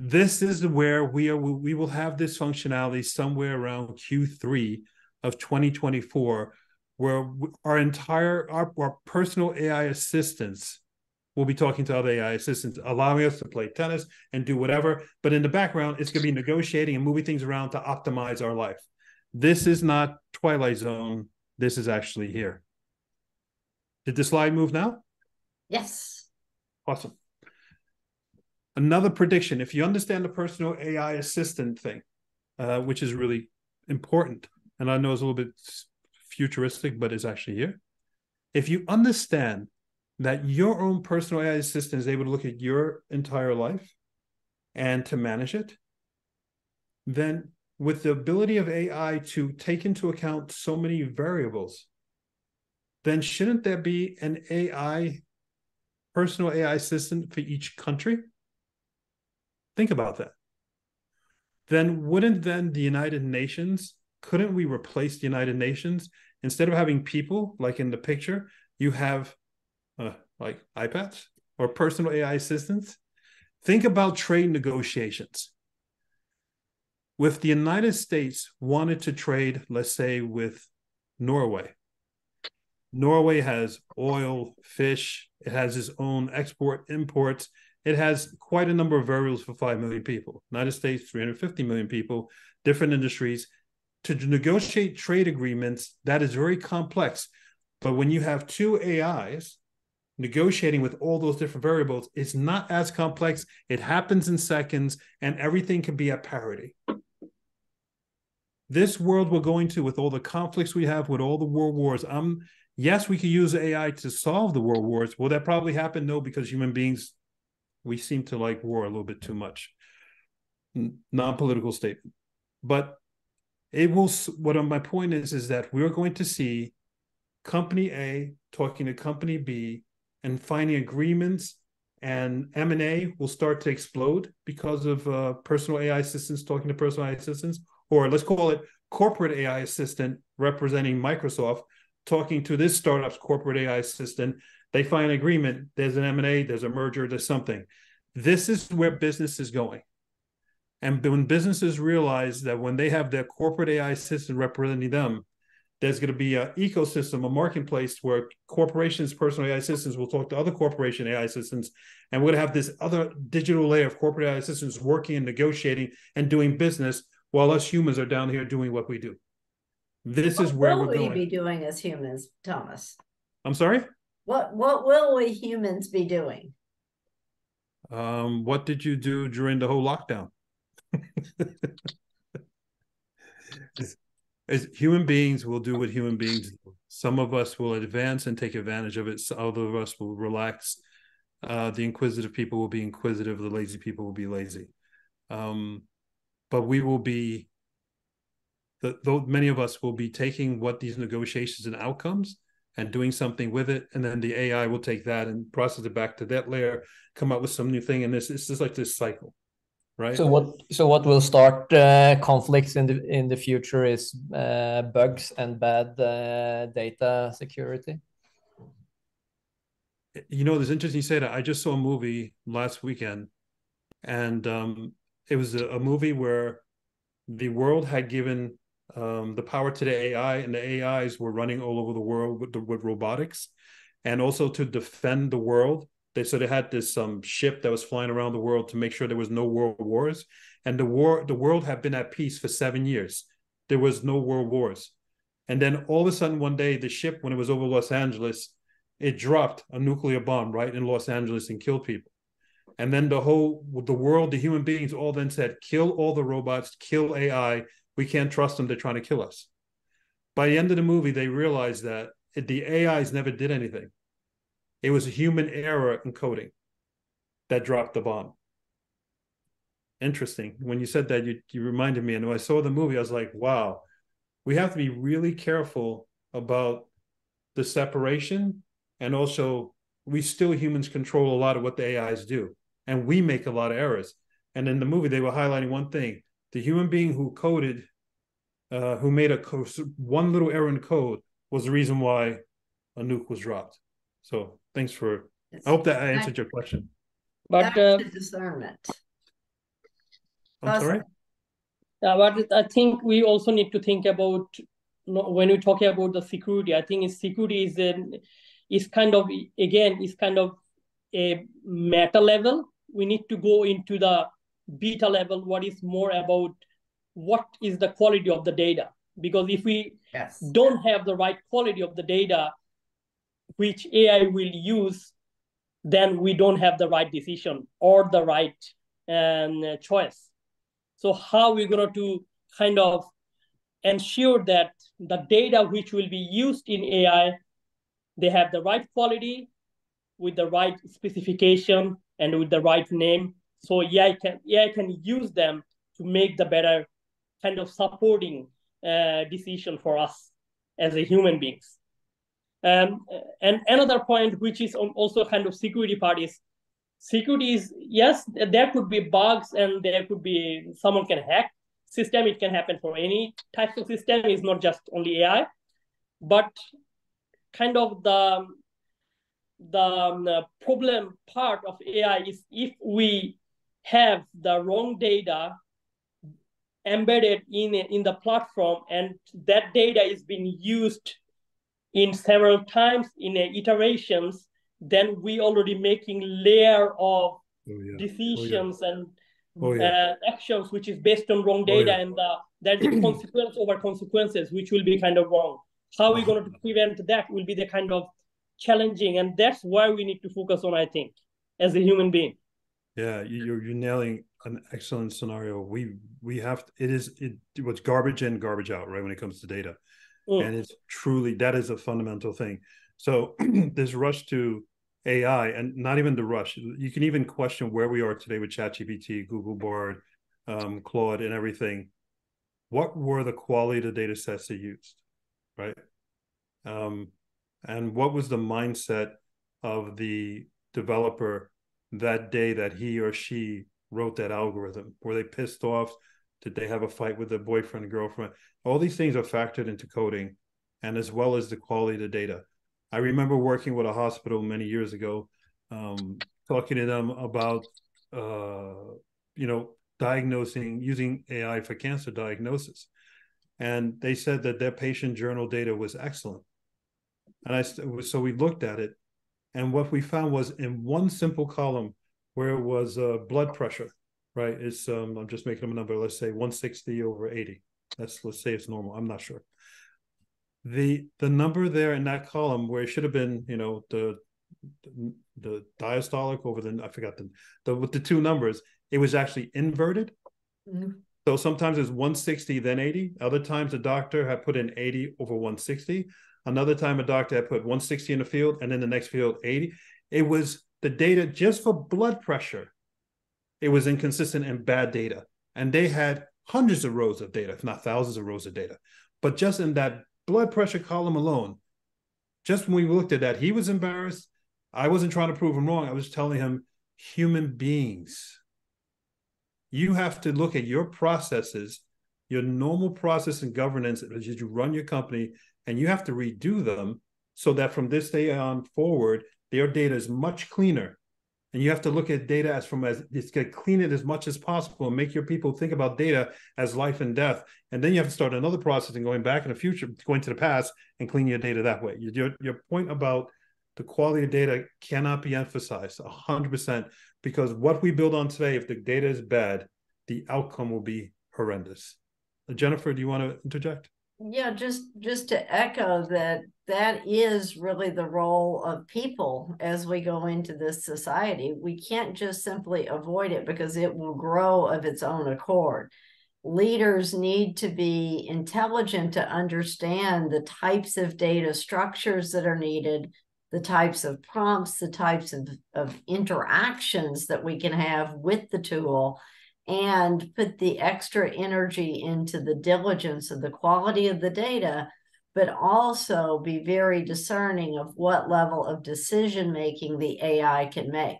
This is where we will have this functionality somewhere around Q3 of 2024, where our personal AI assistants will be talking to other AI assistants, allowing us to play tennis and do whatever. But in the background, it's going to be negotiating and moving things around to optimize our life. This is not Twilight Zone. This is actually here. Did the slide move now? Yes. Awesome. Another prediction, if you understand the personal AI assistant thing, which is really important, and I know it's a little bit futuristic, but it's actually here. If you understand that your own personal AI assistant is able to look at your entire life and to manage it, then with the ability of AI to take into account so many variables, then shouldn't there be an personal AI assistant for each country? Think about that. Then wouldn't then the United Nations, couldn't we replace the United Nations? Instead of having people like in the picture, you have like iPads or personal AI assistants. Think about trade negotiations. If the United States wanted to trade, let's say, with Norway, Norway has oil, fish, it has its own export, imports. It has quite a number of variables for 5 million people. United States, 350 million people, different industries. To negotiate trade agreements, that is very complex. But when you have 2 AIs negotiating with all those different variables, it's not as complex. It happens in seconds, and everything can be at parity. This world we're going to, with all the conflicts we have, with all the world wars, yes, we could use AI to solve the world wars. Will that probably happen? No, because human beings, we seem to like war a little bit too much. Non-political statement. But it will, what my point is that we're going to see company A talking to company B and finding agreements, and M&A will start to explode because of personal AI assistants talking to personal AI assistants, or let's call it corporate AI assistant representing Microsoft talking to this startup's corporate AI assistant. They find an agreement, there's an M&A, there's a merger, there's something. This is where business is going. And when businesses realize that when they have their corporate AI assistant representing them, there's going to be an ecosystem, a marketplace where corporations' personal AI assistants will talk to other corporation AI assistants. And we're going to have this other digital layer of corporate AI assistants working and negotiating and doing business while us humans are down here doing what we do. This is where we're going. What will we be doing as humans, Thomas? I'm sorry? What will we humans be doing? What did you do during the whole lockdown? As human beings will do what human beings do. Some of us will advance and take advantage of it. Other of us will relax. The inquisitive people will be inquisitive. The lazy people will be lazy. But we will be, though many of us will be taking what these negotiations and outcomes and doing something with it, and then the AI will take that and process it back to that layer, come up with some new thing, and it's just like this cycle, right? So what will start conflicts in the future is bugs and bad data security. You know, it's interesting you say that. I just saw a movie last weekend, and it was a movie where the world had given the power to the AI, and the AIs were running all over the world with robotics, and also to defend the world. They had this ship that was flying around the world to make sure there was no world wars, and the world had been at peace for 7 years. There was no world wars, and then all of a sudden one day, the ship, when it was over Los Angeles, it dropped a nuclear bomb right in Los Angeles and killed people. And then the world, the human beings all then said, kill all the robots, kill AI. We can't trust them. They're trying to kill us. By the end of the movie, they realized that the AIs never did anything. It was a human error in coding that dropped the bomb. interesting. When you said that, you reminded me. And when I saw the movie, I was like, wow, we have to be really careful about the separation. And also, we still humans control a lot of what the AIs do. And we make a lot of errors. And in the movie, they were highlighting one thing. The human being who coded, who made one little error in code was the reason why a nuke was dropped. So thanks for, I hope that I answered your question. But discernment. I'm sorry? But I think we also need to think about, when we're talking about the security, I think security is kind of, again, is kind of a meta level. We need to go into the beta level, what is more about what is the quality of the data. Because if we don't have the right quality of the data, which AI will use, then we don't have the right decision or the right choice. So how are we going to kind of ensure that the data which will be used in AI, they have the right quality with the right specification and with the right name. So AI can use them to make the better kind of supporting decision for us as a human beings. And another point, which is also kind of security part, is security is, yes, there could be bugs and there could be someone can hack system. It can happen for any type of system. It's not just only AI, but kind of the problem part of AI is if we have the wrong data embedded in the platform, and that data is being used in several times in iterations, then we already making layer of decisions and actions which is based on wrong data, and there's a consequence over consequences which will be kind of wrong. How are we going to prevent that will be the kind of challenging, and that's why we need to focus on, I think, as a human being. Yeah, you're nailing an excellent scenario. We have it was garbage in, garbage out, right, when it comes to data. And it's truly, that is a fundamental thing. So this rush to AI, and not even the rush, you can even question where we are today with ChatGPT, Google Bard, Claude, and everything. What were the quality of the data sets they used, right? And what was the mindset of the developer that day that he or she wrote that algorithm? Were they pissed off? Did they have a fight with their boyfriend and girlfriend? All these things are factored into coding, and as well as the quality of the data. I remember working with a hospital many years ago, talking to them about, diagnosing, using AI for cancer diagnosis. And they said that their patient journal data was excellent. And so we looked at it, and what we found was in one simple column where it was blood pressure, right? It's I'm just making up a number. Let's say 160 over 80. Let's say it's normal. I'm not sure. The number there in that column where it should have been, the diastolic over I forgot with the two numbers, it was actually inverted. Mm-hmm. So sometimes it's 160 then 80. Other times the doctor had put in 80 over 160. Another time a doctor had put 160 in the field, and then the next field 80. It was the data just for blood pressure. It was inconsistent and bad data. And they had hundreds of rows of data, if not thousands of rows of data. But just in that blood pressure column alone, just when we looked at that, he was embarrassed. I wasn't trying to prove him wrong. I was telling him, human beings, you have to look at your processes, your normal process and governance as you run your company, and you have to redo them so that from this day on forward, their data is much cleaner. And you have to look at data as it's going to clean it as much as possible and make your people think about data as life and death. And then you have to start another process and going back in the future, going to the past and clean your data that way. Your point about the quality of data cannot be emphasized 100%, because what we build on today, if the data is bad, the outcome will be horrendous. Jennifer, do you want to interject? Yeah, just to echo that is really the role of people as we go into this society. We can't just simply avoid it because it will grow of its own accord. Leaders need to be intelligent to understand the types of data structures that are needed, the types of prompts, the types of interactions that we can have with the tool, and put the extra energy into the diligence of the quality of the data, but also be very discerning of what level of decision making the AI can make.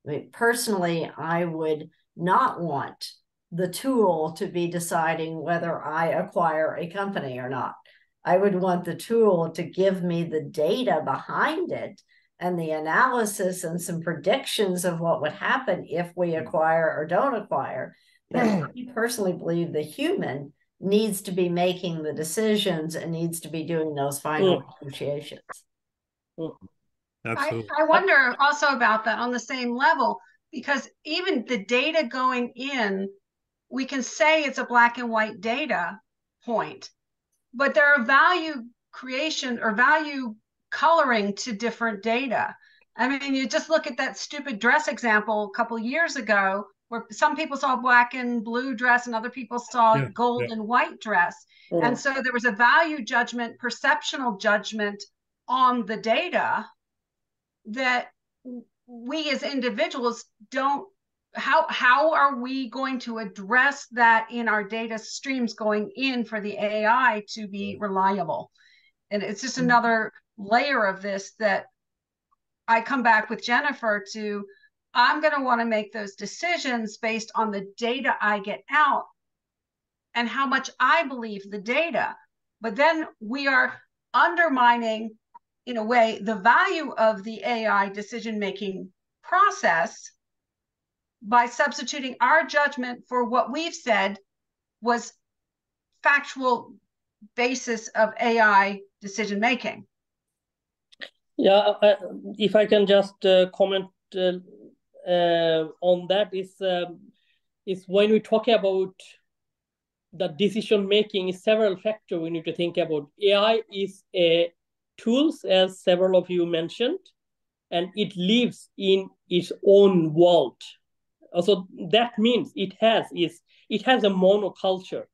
I mean, personally, I would not want the tool to be deciding whether I acquire a company or not. I would want the tool to give me the data behind it and the analysis and some predictions of what would happen if we acquire or don't acquire. But I personally believe the human needs to be making the decisions and needs to be doing those final negotiations. Absolutely. I wonder also about that on the same level, because even the data going in, we can say it's a black and white data point, but there are value creation or value coloring to different data. I mean, you just look at that stupid dress example a couple of years ago, where some people saw black and blue dress and other people saw gold and white dress. And so there was a value judgment, perceptional judgment on the data that we as individuals don't. How are we going to address that in our data streams going in for the AI to be reliable? And it's just another layer of this that I come back with Jennifer to. I'm going to want to make those decisions based on the data I get out and how much I believe the data. But then we are undermining, in a way, the value of the AI decision-making process by substituting our judgment for what we've said was factual basis of AI decision making. Yeah, if I can just comment on that, is when we talk about the decision making, is several factors we need to think about. AI is a tools, as several of you mentioned, and it lives in its own world. So that means it has a monoculture.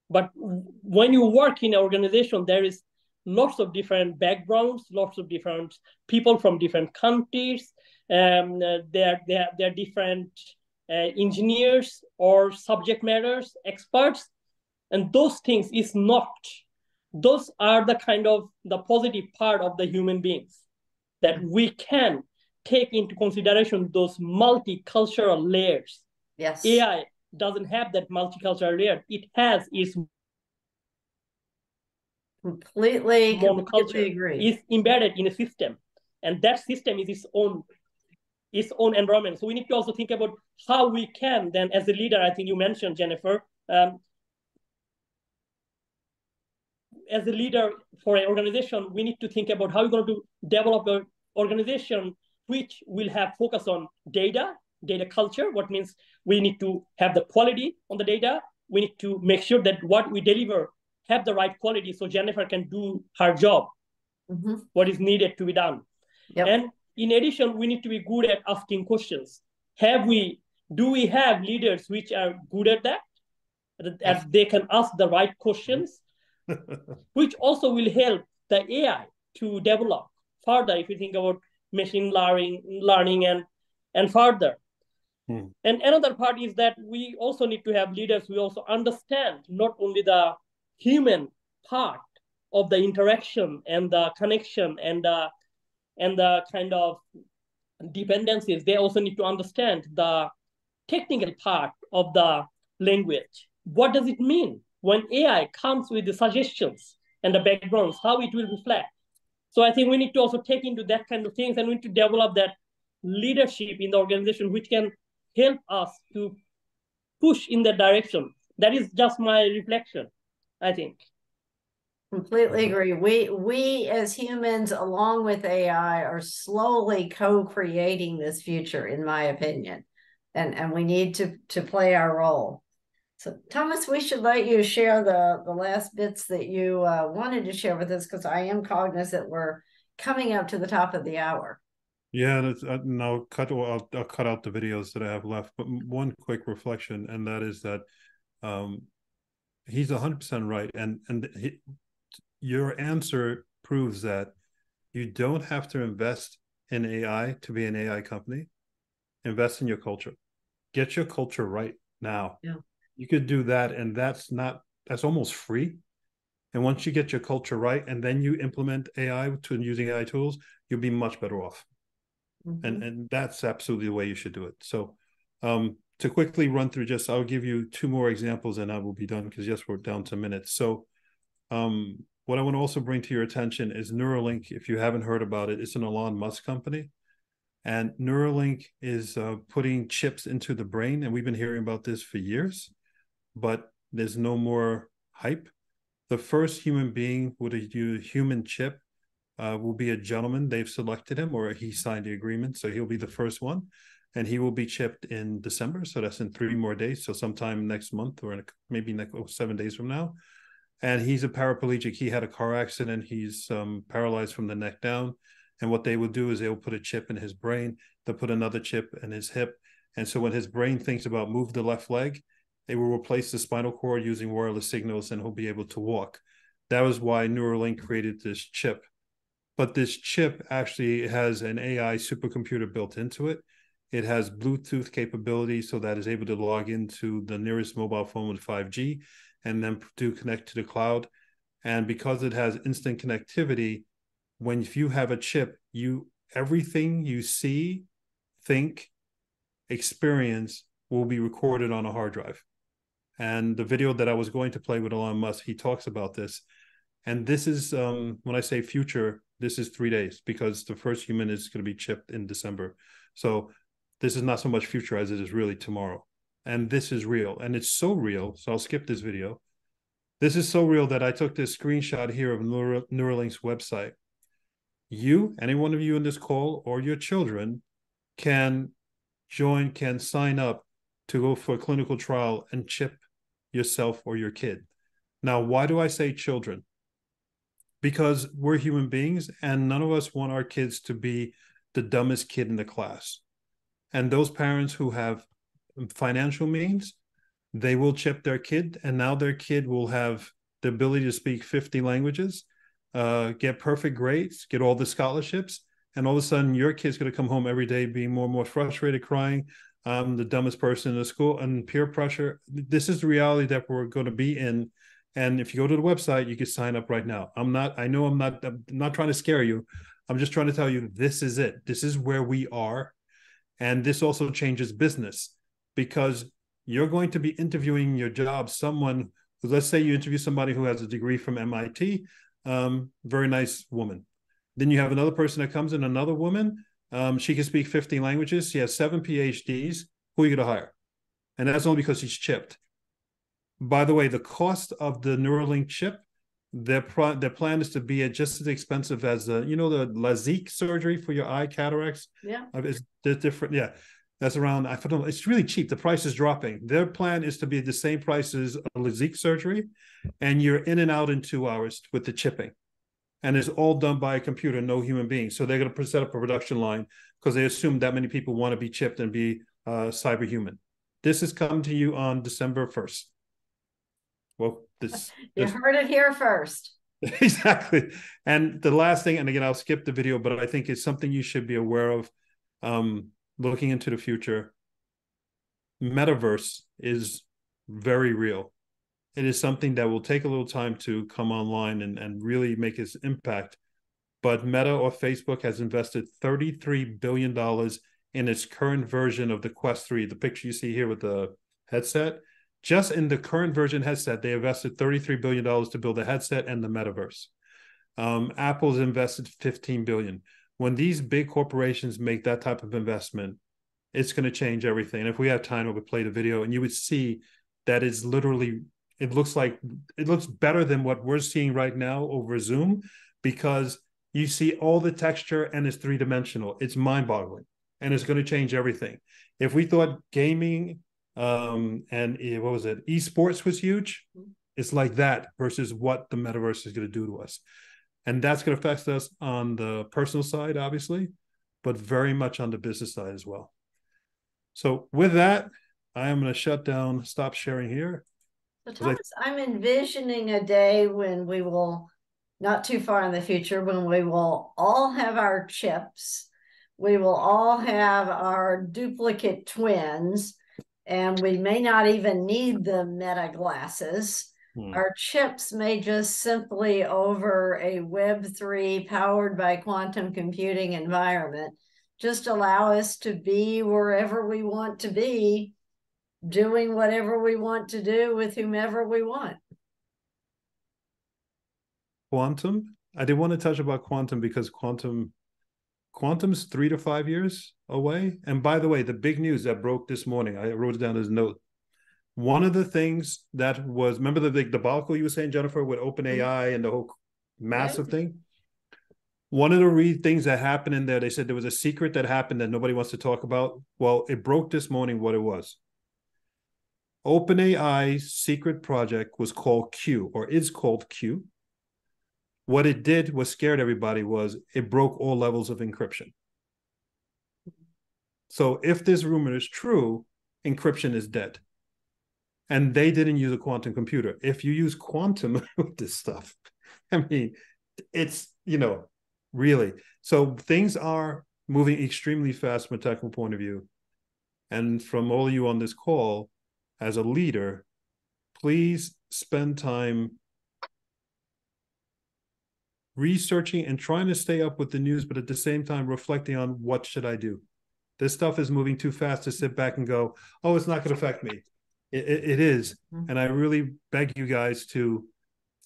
But when you work in an organization, there is lots of different backgrounds, lots of different people from different countries. They're different engineers or subject matters experts, and those things is not. Those are the kind of the positive part of the human beings that we can take into consideration those multicultural layers. Yes. AI doesn't have that multicultural layer. It has its completely monoculture. agree. It's embedded in a system, and that system is its own environment. So we need to also think about how we can then, as a leader, I think you mentioned, Jennifer, as a leader for an organization, we need to think about how we're going to develop an organization which will have focus on data culture, what means we need to have the quality on the data. We need to make sure that what we deliver have the right quality so Jennifer can do her job, what is needed to be done. Yep. And in addition, we need to be good at asking questions. Do we have leaders which are good at that? That they can ask the right questions, which also will help the AI to develop further if you think about machine learning and further. And another part is that we also need to have leaders who also understand not only the human part of the interaction and the connection and the kind of dependencies. They also need to understand the technical part of the language. What does it mean when AI comes with the suggestions and the backgrounds, how it will reflect? So I think we need to also take into that kind of things, and we need to develop that leadership in the organization which can help us to push in that direction. That is just my reflection, I think. Completely agree. We as humans, along with AI, are slowly co-creating this future, in my opinion. And we need to play our role. So Thomas, we should let you share the last bits that you wanted to share with us, because I am cognizant we're coming up to the top of the hour. Yeah, and I'll cut out the videos that I have left. But one quick reflection, and that is that he's 100% right, and your answer proves that you don't have to invest in AI to be an AI company. Invest in your culture. get your culture right now. Yeah. You could do that, and that's almost free. And once you get your culture right, and then you implement AI using AI tools, you'll be much better off. And that's absolutely the way you should do it. So to quickly run through, I'll give you 2 more examples and I will be done, because yes, we're down to minutes. So what I want to also bring to your attention is Neuralink. If you haven't heard about it, it's an Elon Musk company. And Neuralink is putting chips into the brain. And we've been hearing about this for years, but there's no more hype. The first human being with a human chip will be a gentleman. They've selected him, or he signed the agreement. So he'll be the first one. And he will be chipped in December. So that's in 3 more days. So sometime next month, or maybe 7 days from now. And he's a paraplegic. He had a car accident. He's paralyzed from the neck down. And what they will do is they will put a chip in his brain. They'll put another chip in his hip. And so when his brain thinks about move the left leg, they will replace the spinal cord using wireless signals, and he'll be able to walk. That was why Neuralink created this chip. But this chip actually has an AI supercomputer built into it. It has Bluetooth capability, so that is able to log into the nearest mobile phone with 5G and then to connect to the cloud. And because it has instant connectivity, if you have a chip, everything you see, think, experience will be recorded on a hard drive. And the video that I was going to play with Elon Musk, he talks about this. And this is, when I say future, this is 3 days, because the first human is going to be chipped in December. So this is not so much future as it is really tomorrow. And this is real. And it's so real. So I'll skip this video. This is so real that I took this screenshot here of Neuralink's website. Any one of you in this call, or your children, can sign up to go for a clinical trial and chip yourself or your kid. Now, why do I say children? Because we're human beings, and none of us want our kids to be the dumbest kid in the class. And those parents who have financial means, they will chip their kid, and now their kid will have the ability to speak 50 languages, get perfect grades, get all the scholarships, and all of a sudden your kid's going to come home every day being more and more frustrated, crying, the dumbest person in the school, and peer pressure. This is the reality that we're going to be in. And if you go to the website, you can sign up right now. I'm not trying to scare you. I'm just trying to tell you, this is it. This is where we are. And this also changes business, because you're going to be interviewing your job, let's say you interview somebody who has a degree from MIT, very nice woman. Then you have another person that comes in, another woman, she can speak 50 languages. She has 7 PhDs. Who are you going to hire? And that's only because she's chipped. By the way, the cost of the Neuralink chip, their plan is to be at just as expensive as the LASIK surgery for your eye cataracts. Yeah. It's different. Yeah. That's around, I don't know, it's really cheap. The price is dropping. Their plan is to be the same price as a LASIK surgery, and you're in and out in 2 hours with the chipping. And it's all done by a computer, no human being. So they're going to set up a production line, because they assume that many people want to be chipped and be cyberhuman. This is coming to you on December 1st. Well, you heard it here first. Exactly. And the last thing, and again, I'll skip the video, but I think it's something you should be aware of, looking into the future. Metaverse is very real. It is something that will take a little time to come online and really make its impact. But Meta, or Facebook, has invested $33 billion in its current version of the Quest 3. The picture you see here with the headset, just in the current version headset, they invested $33 billion to build a headset and the metaverse. Apple's invested $15 billion. When these big corporations make that type of investment, it's going to change everything. And if we have time, we'll play the video, and you would see that it's literally, it looks better than what we're seeing right now over Zoom, because you see all the texture and it's 3-dimensional. It's mind-boggling, and it's going to change everything. If we thought gaming and what was it, esports was huge, it's like that versus what the metaverse is going to do to us. And that's going to affect us on the personal side, obviously, but very much on the business side as well. So with that, I am going to stop sharing here. So Thomas, I'm envisioning a day when we will, not too far in the future, when we will all have our chips. We will all have our duplicate twins. and we may not even need the meta glasses. Our chips may just simply, over a Web3 powered by quantum computing environment, just allow us to be wherever we want to be, doing whatever we want to do with whomever we want. Quantum? I did want to touch about quantum because quantum's 3 to 5 years away. And by the way, the big news that broke this morning, I wrote it down as a note. One of the things that was, remember the debacle you were saying, Jennifer, with OpenAI and the whole massive thing? One of the things that happened in there, they said there was a secret that happened that nobody wants to talk about. Well, it broke this morning what it was. OpenAI's secret project was called Q, or is called Q. What it did was scared everybody was it broke all levels of encryption. So if this rumor is true, encryption is dead. And they didn't use a quantum computer. If you use quantum with this stuff, I mean, it's, really. So things are moving extremely fast from a technical point of view. And from all of you on this call, as a leader, please spend time researching and trying to stay up with the news, but at the same time reflecting on what should I do. This stuff is moving too fast to sit back and go, oh, it's not going to affect me. It is. And I really beg you guys to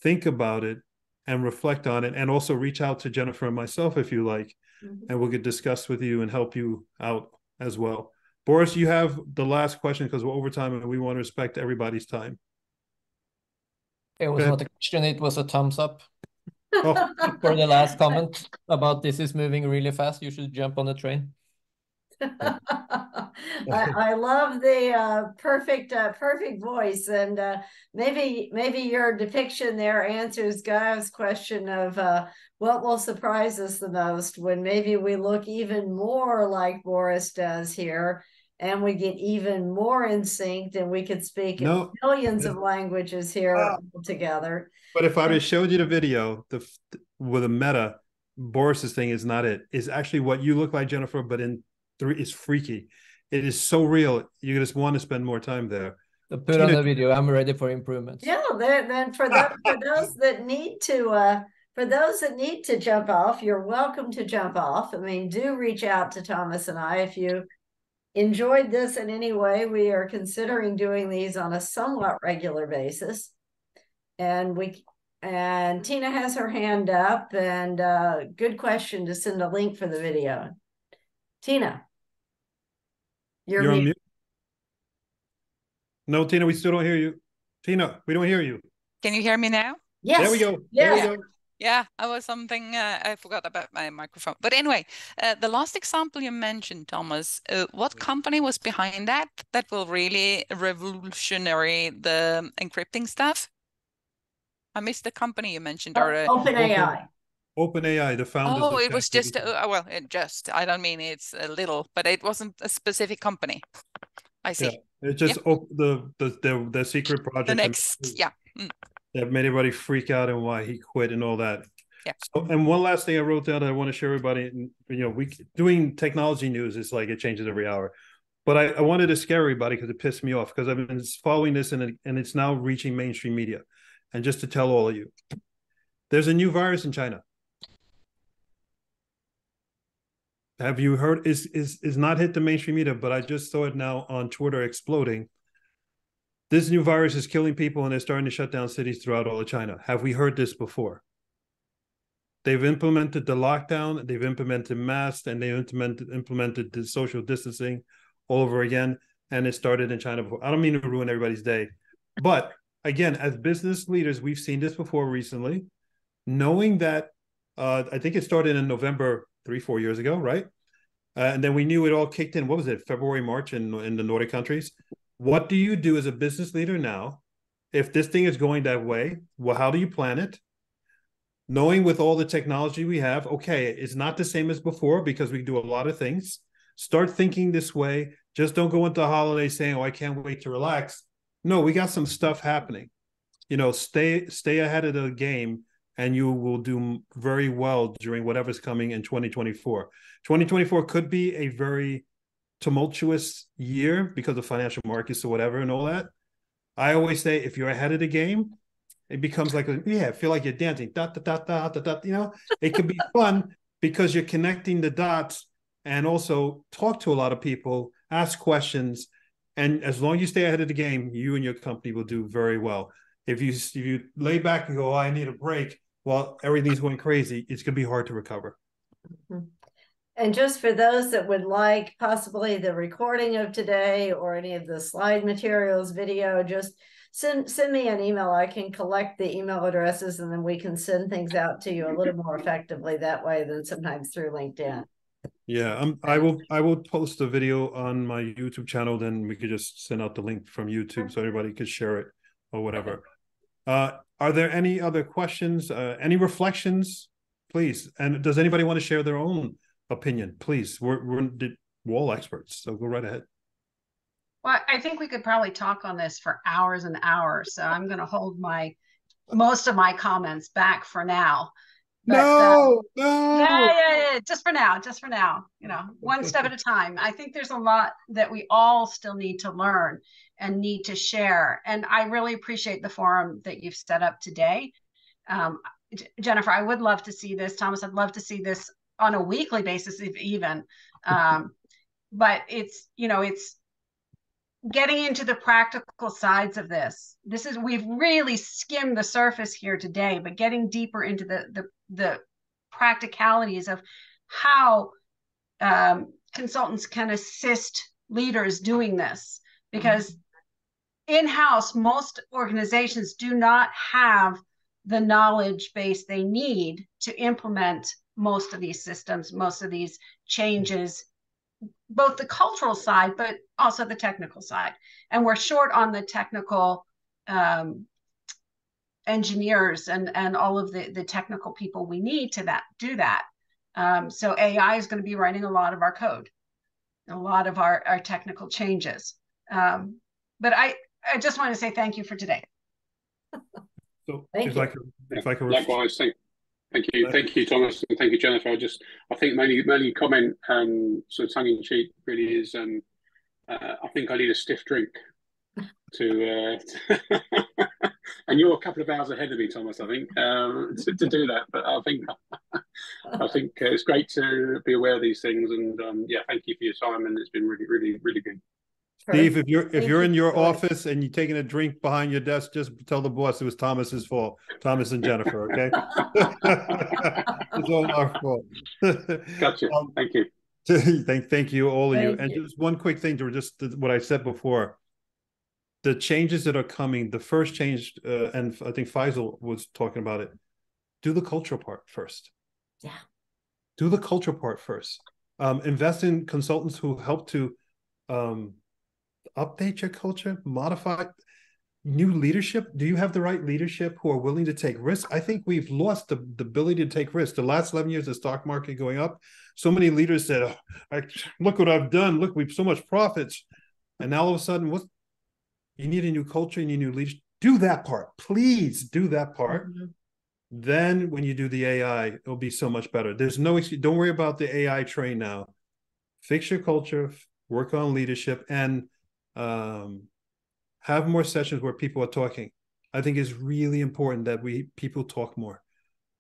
think about it and reflect on it, and also reach out to Jennifer and myself if you like, and we'll get discussed with you and help you out as well. Boris, you have the last question because we're over time and we want to respect everybody's time. It was not a question, it was a thumbs up. Oh. For the last comment about this is moving really fast, you should jump on the train. I love the perfect voice, and maybe your depiction there answers Guy's question of what will surprise us the most, when maybe we look even more like Boris does here, and we get even more in sync, and we could speak millions of languages here together. But if I just showed you the video, with a meta, Boris's thing is not it. It's actually what you look like, Jennifer, but in 3 is freaky. It is so real. You just want to spend more time there. Put on the video. I'm ready for improvements. Yeah, then for those that need to jump off, you're welcome to jump off. I mean, do reach out to Thomas and I if you enjoyed this in any way. We are considering doing these on a somewhat regular basis, and Tina has her hand up, and good question to send a link for the video. Tina. You're on mute. No, Tina, we still don't hear you. Tina, we don't hear you. Can you hear me now? Yes. There we go. Yes. There we go. Yeah, I was something, I forgot about my microphone. But anyway, the last example you mentioned, Thomas, what company was behind that will really revolutionary the encrypting stuff? I missed the company you mentioned. OpenAI. OpenAI, the founders. Oh, it was just, well, I don't mean it's a little, but it wasn't a specific company. I see. Yeah, it's just the secret project. The next, that made everybody freak out and why he quit and all that. Yeah. So, and one last thing I wrote down that I want to share everybody. We doing technology news is like it changes every hour, but I wanted to scare everybody because it pissed me off because I've been following this and it's now reaching mainstream media. And just to tell all of you, there's a new virus in China. Have you heard? Is not hit the mainstream media, but I just saw it now on Twitter exploding. This new virus is killing people, and they're starting to shut down cities throughout all of China. Have we heard this before? They've implemented the lockdown, they've implemented masks, and they implemented the social distancing all over again, and it started in China before. I don't mean to ruin everybody's day, but again, as business leaders, we've seen this before recently, knowing that I think it started in November 3-4 years ago, right? And then we knew it all kicked in. What was it? February, March in the Nordic countries. What do you do as a business leader now? If this thing is going that way, well, how do you plan it? Knowing with all the technology we have, okay, it's not the same as before because we do a lot of things. Start thinking this way. Just don't go into the holiday saying, oh, I can't wait to relax. No, we got some stuff happening. Stay ahead of the game, and you will do very well during whatever's coming in 2024. 2024 could be a very tumultuous year because of financial markets or whatever and all that, I always say if you're ahead of the game, it becomes like, feel like you're dancing, da, da, da, da, da, da, you know, it can be fun because you're connecting the dots and also talk to a lot of people, ask questions. And as long as you stay ahead of the game, you and your company will do very well. If you lay back and go, oh, I need a break, while everything's going crazy, it's going to be hard to recover. Mm-hmm. And just for those that would like possibly the recording of today or any of the slide materials, video, just send me an email. I can collect the email addresses and then we can send things out to you a little more effectively that way than sometimes through LinkedIn. Yeah, I will post a video on my YouTube channel. Then we could just send out the link from YouTube so everybody could share it or whatever. Are there any other questions? Any reflections, please? And does anybody want to share their own opinion? Please, we're all experts, so go right ahead. Well, I think we could probably talk on this for hours and hours. So I'm going to hold most of my comments back for now. But, no. Yeah. Just for now, you know, one step at a time. I think there's a lot that we all still need to learn and need to share. And I really appreciate the forum that you've set up today. Jennifer, I would love to see this. Thomas, I'd love to see this on a weekly basis, if even. But it's, you know, it's getting into the practical sides of this. We've really skimmed the surface here today, but getting deeper into the practicalities of how consultants can assist leaders doing this, because in-house, most organizations do not have the knowledge base they need to implement most of these systems, most of these changes, both the cultural side, but also the technical side. And we're short on the technical engineers and all of the technical people we need to do that. So AI is going to be writing a lot of our code, a lot of our technical changes. But I just want to say thank you for today. So if I could likewise, thank you, Thomas, and thank you, Jennifer. I think mainly comment, sort of tongue in cheek, really is. I think I need a stiff drink to, and you're a couple of hours ahead of me, Thomas. I think to do that, but I think it's great to be aware of these things, and thank you for your time, and it's been really, really, really good. Steve, if you're in your office and you're taking a drink behind your desk, just tell the boss it was Thomas's fault. Thomas and Jennifer, okay? It's all our fault. Gotcha. Thank you. Thank you, all of you. And just one quick thing to just what I said before. The changes that are coming, the first change, and I think Faisal was talking about it, do the cultural part first. Yeah. Do the cultural part first. Invest in consultants who help to update your culture, modify new leadership. Do you have the right leadership who are willing to take risks? I think we've lost the ability to take risks. The last 11 years, the stock market going up, so many leaders said, look what I've done. Look, we've so much profits. And now all of a sudden, you need a new culture, you need new leadership. Do that part. Please do that part. Then when you do the AI, it'll be so much better. There's no excuse. Don't worry about the AI train now. Fix your culture, work on leadership, and have more sessions where people are talking. I think it's really important that people talk more.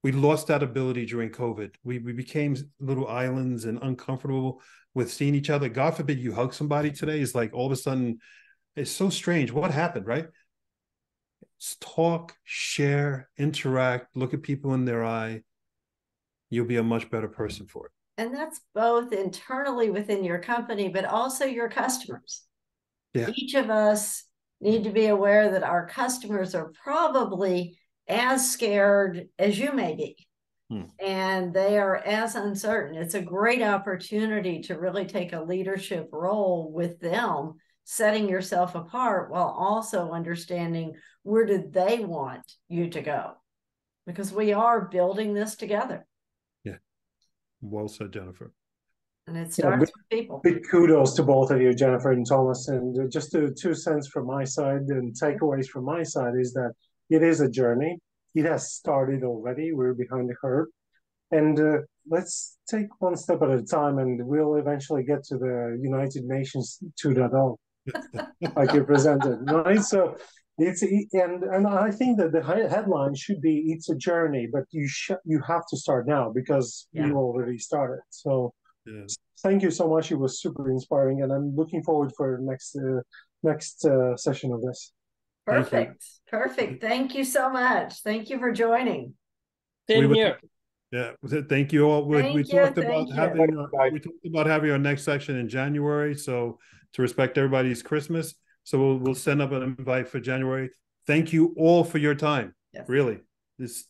We lost that ability during COVID. We became little islands and uncomfortable with seeing each other. God forbid you hug somebody today. It's like all of a sudden, it's so strange. What happened, right? Talk, share, interact, look at people in their eye. You'll be a much better person for it. And that's both internally within your company, but also your customers. Yeah. Each of us need to be aware that our customers are probably as scared as you may be. And they are as uncertain. It's a great opportunity to really take a leadership role with them, setting yourself apart while also understanding where do they want you to go, because we are building this together. Yeah, well said, Jennifer. And it starts with people. Big kudos to both of you, Jennifer and Thomas. And just 2 cents from my side and takeaways from my side is that it is a journey. It has started already. We're behind the curve. And let's take one step at a time, and we'll eventually get to the United Nations 2.0, like you presented, right? So it's and I think that the headline should be it's a journey, but you have to start now because you already started. So thank you so much. It was super inspiring, and I'm looking forward for next session of this. Perfect. Perfect. Thank you so much. Thank you for joining. Same here. Yeah, thank you all. We talked about having our next section in January, so to respect everybody's Christmas. So we'll send up an invite for January. Thank you all for your time. Yes. Really,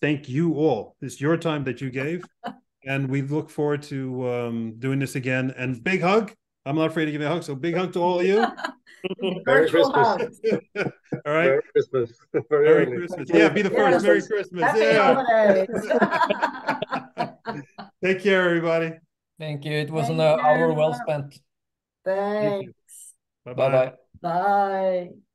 thank you all. It's your time that you gave, and we look forward to doing this again. And big hug. I'm not afraid to give you a hug, so big hug to all of you. Merry Christmas. All right. Merry Christmas. Merry Christmas. Yeah, be the first. Merry Christmas. Happy holidays. Take care, everybody. Thank you. It was an hour well spent. Thanks. Bye-bye. Bye-bye. Bye.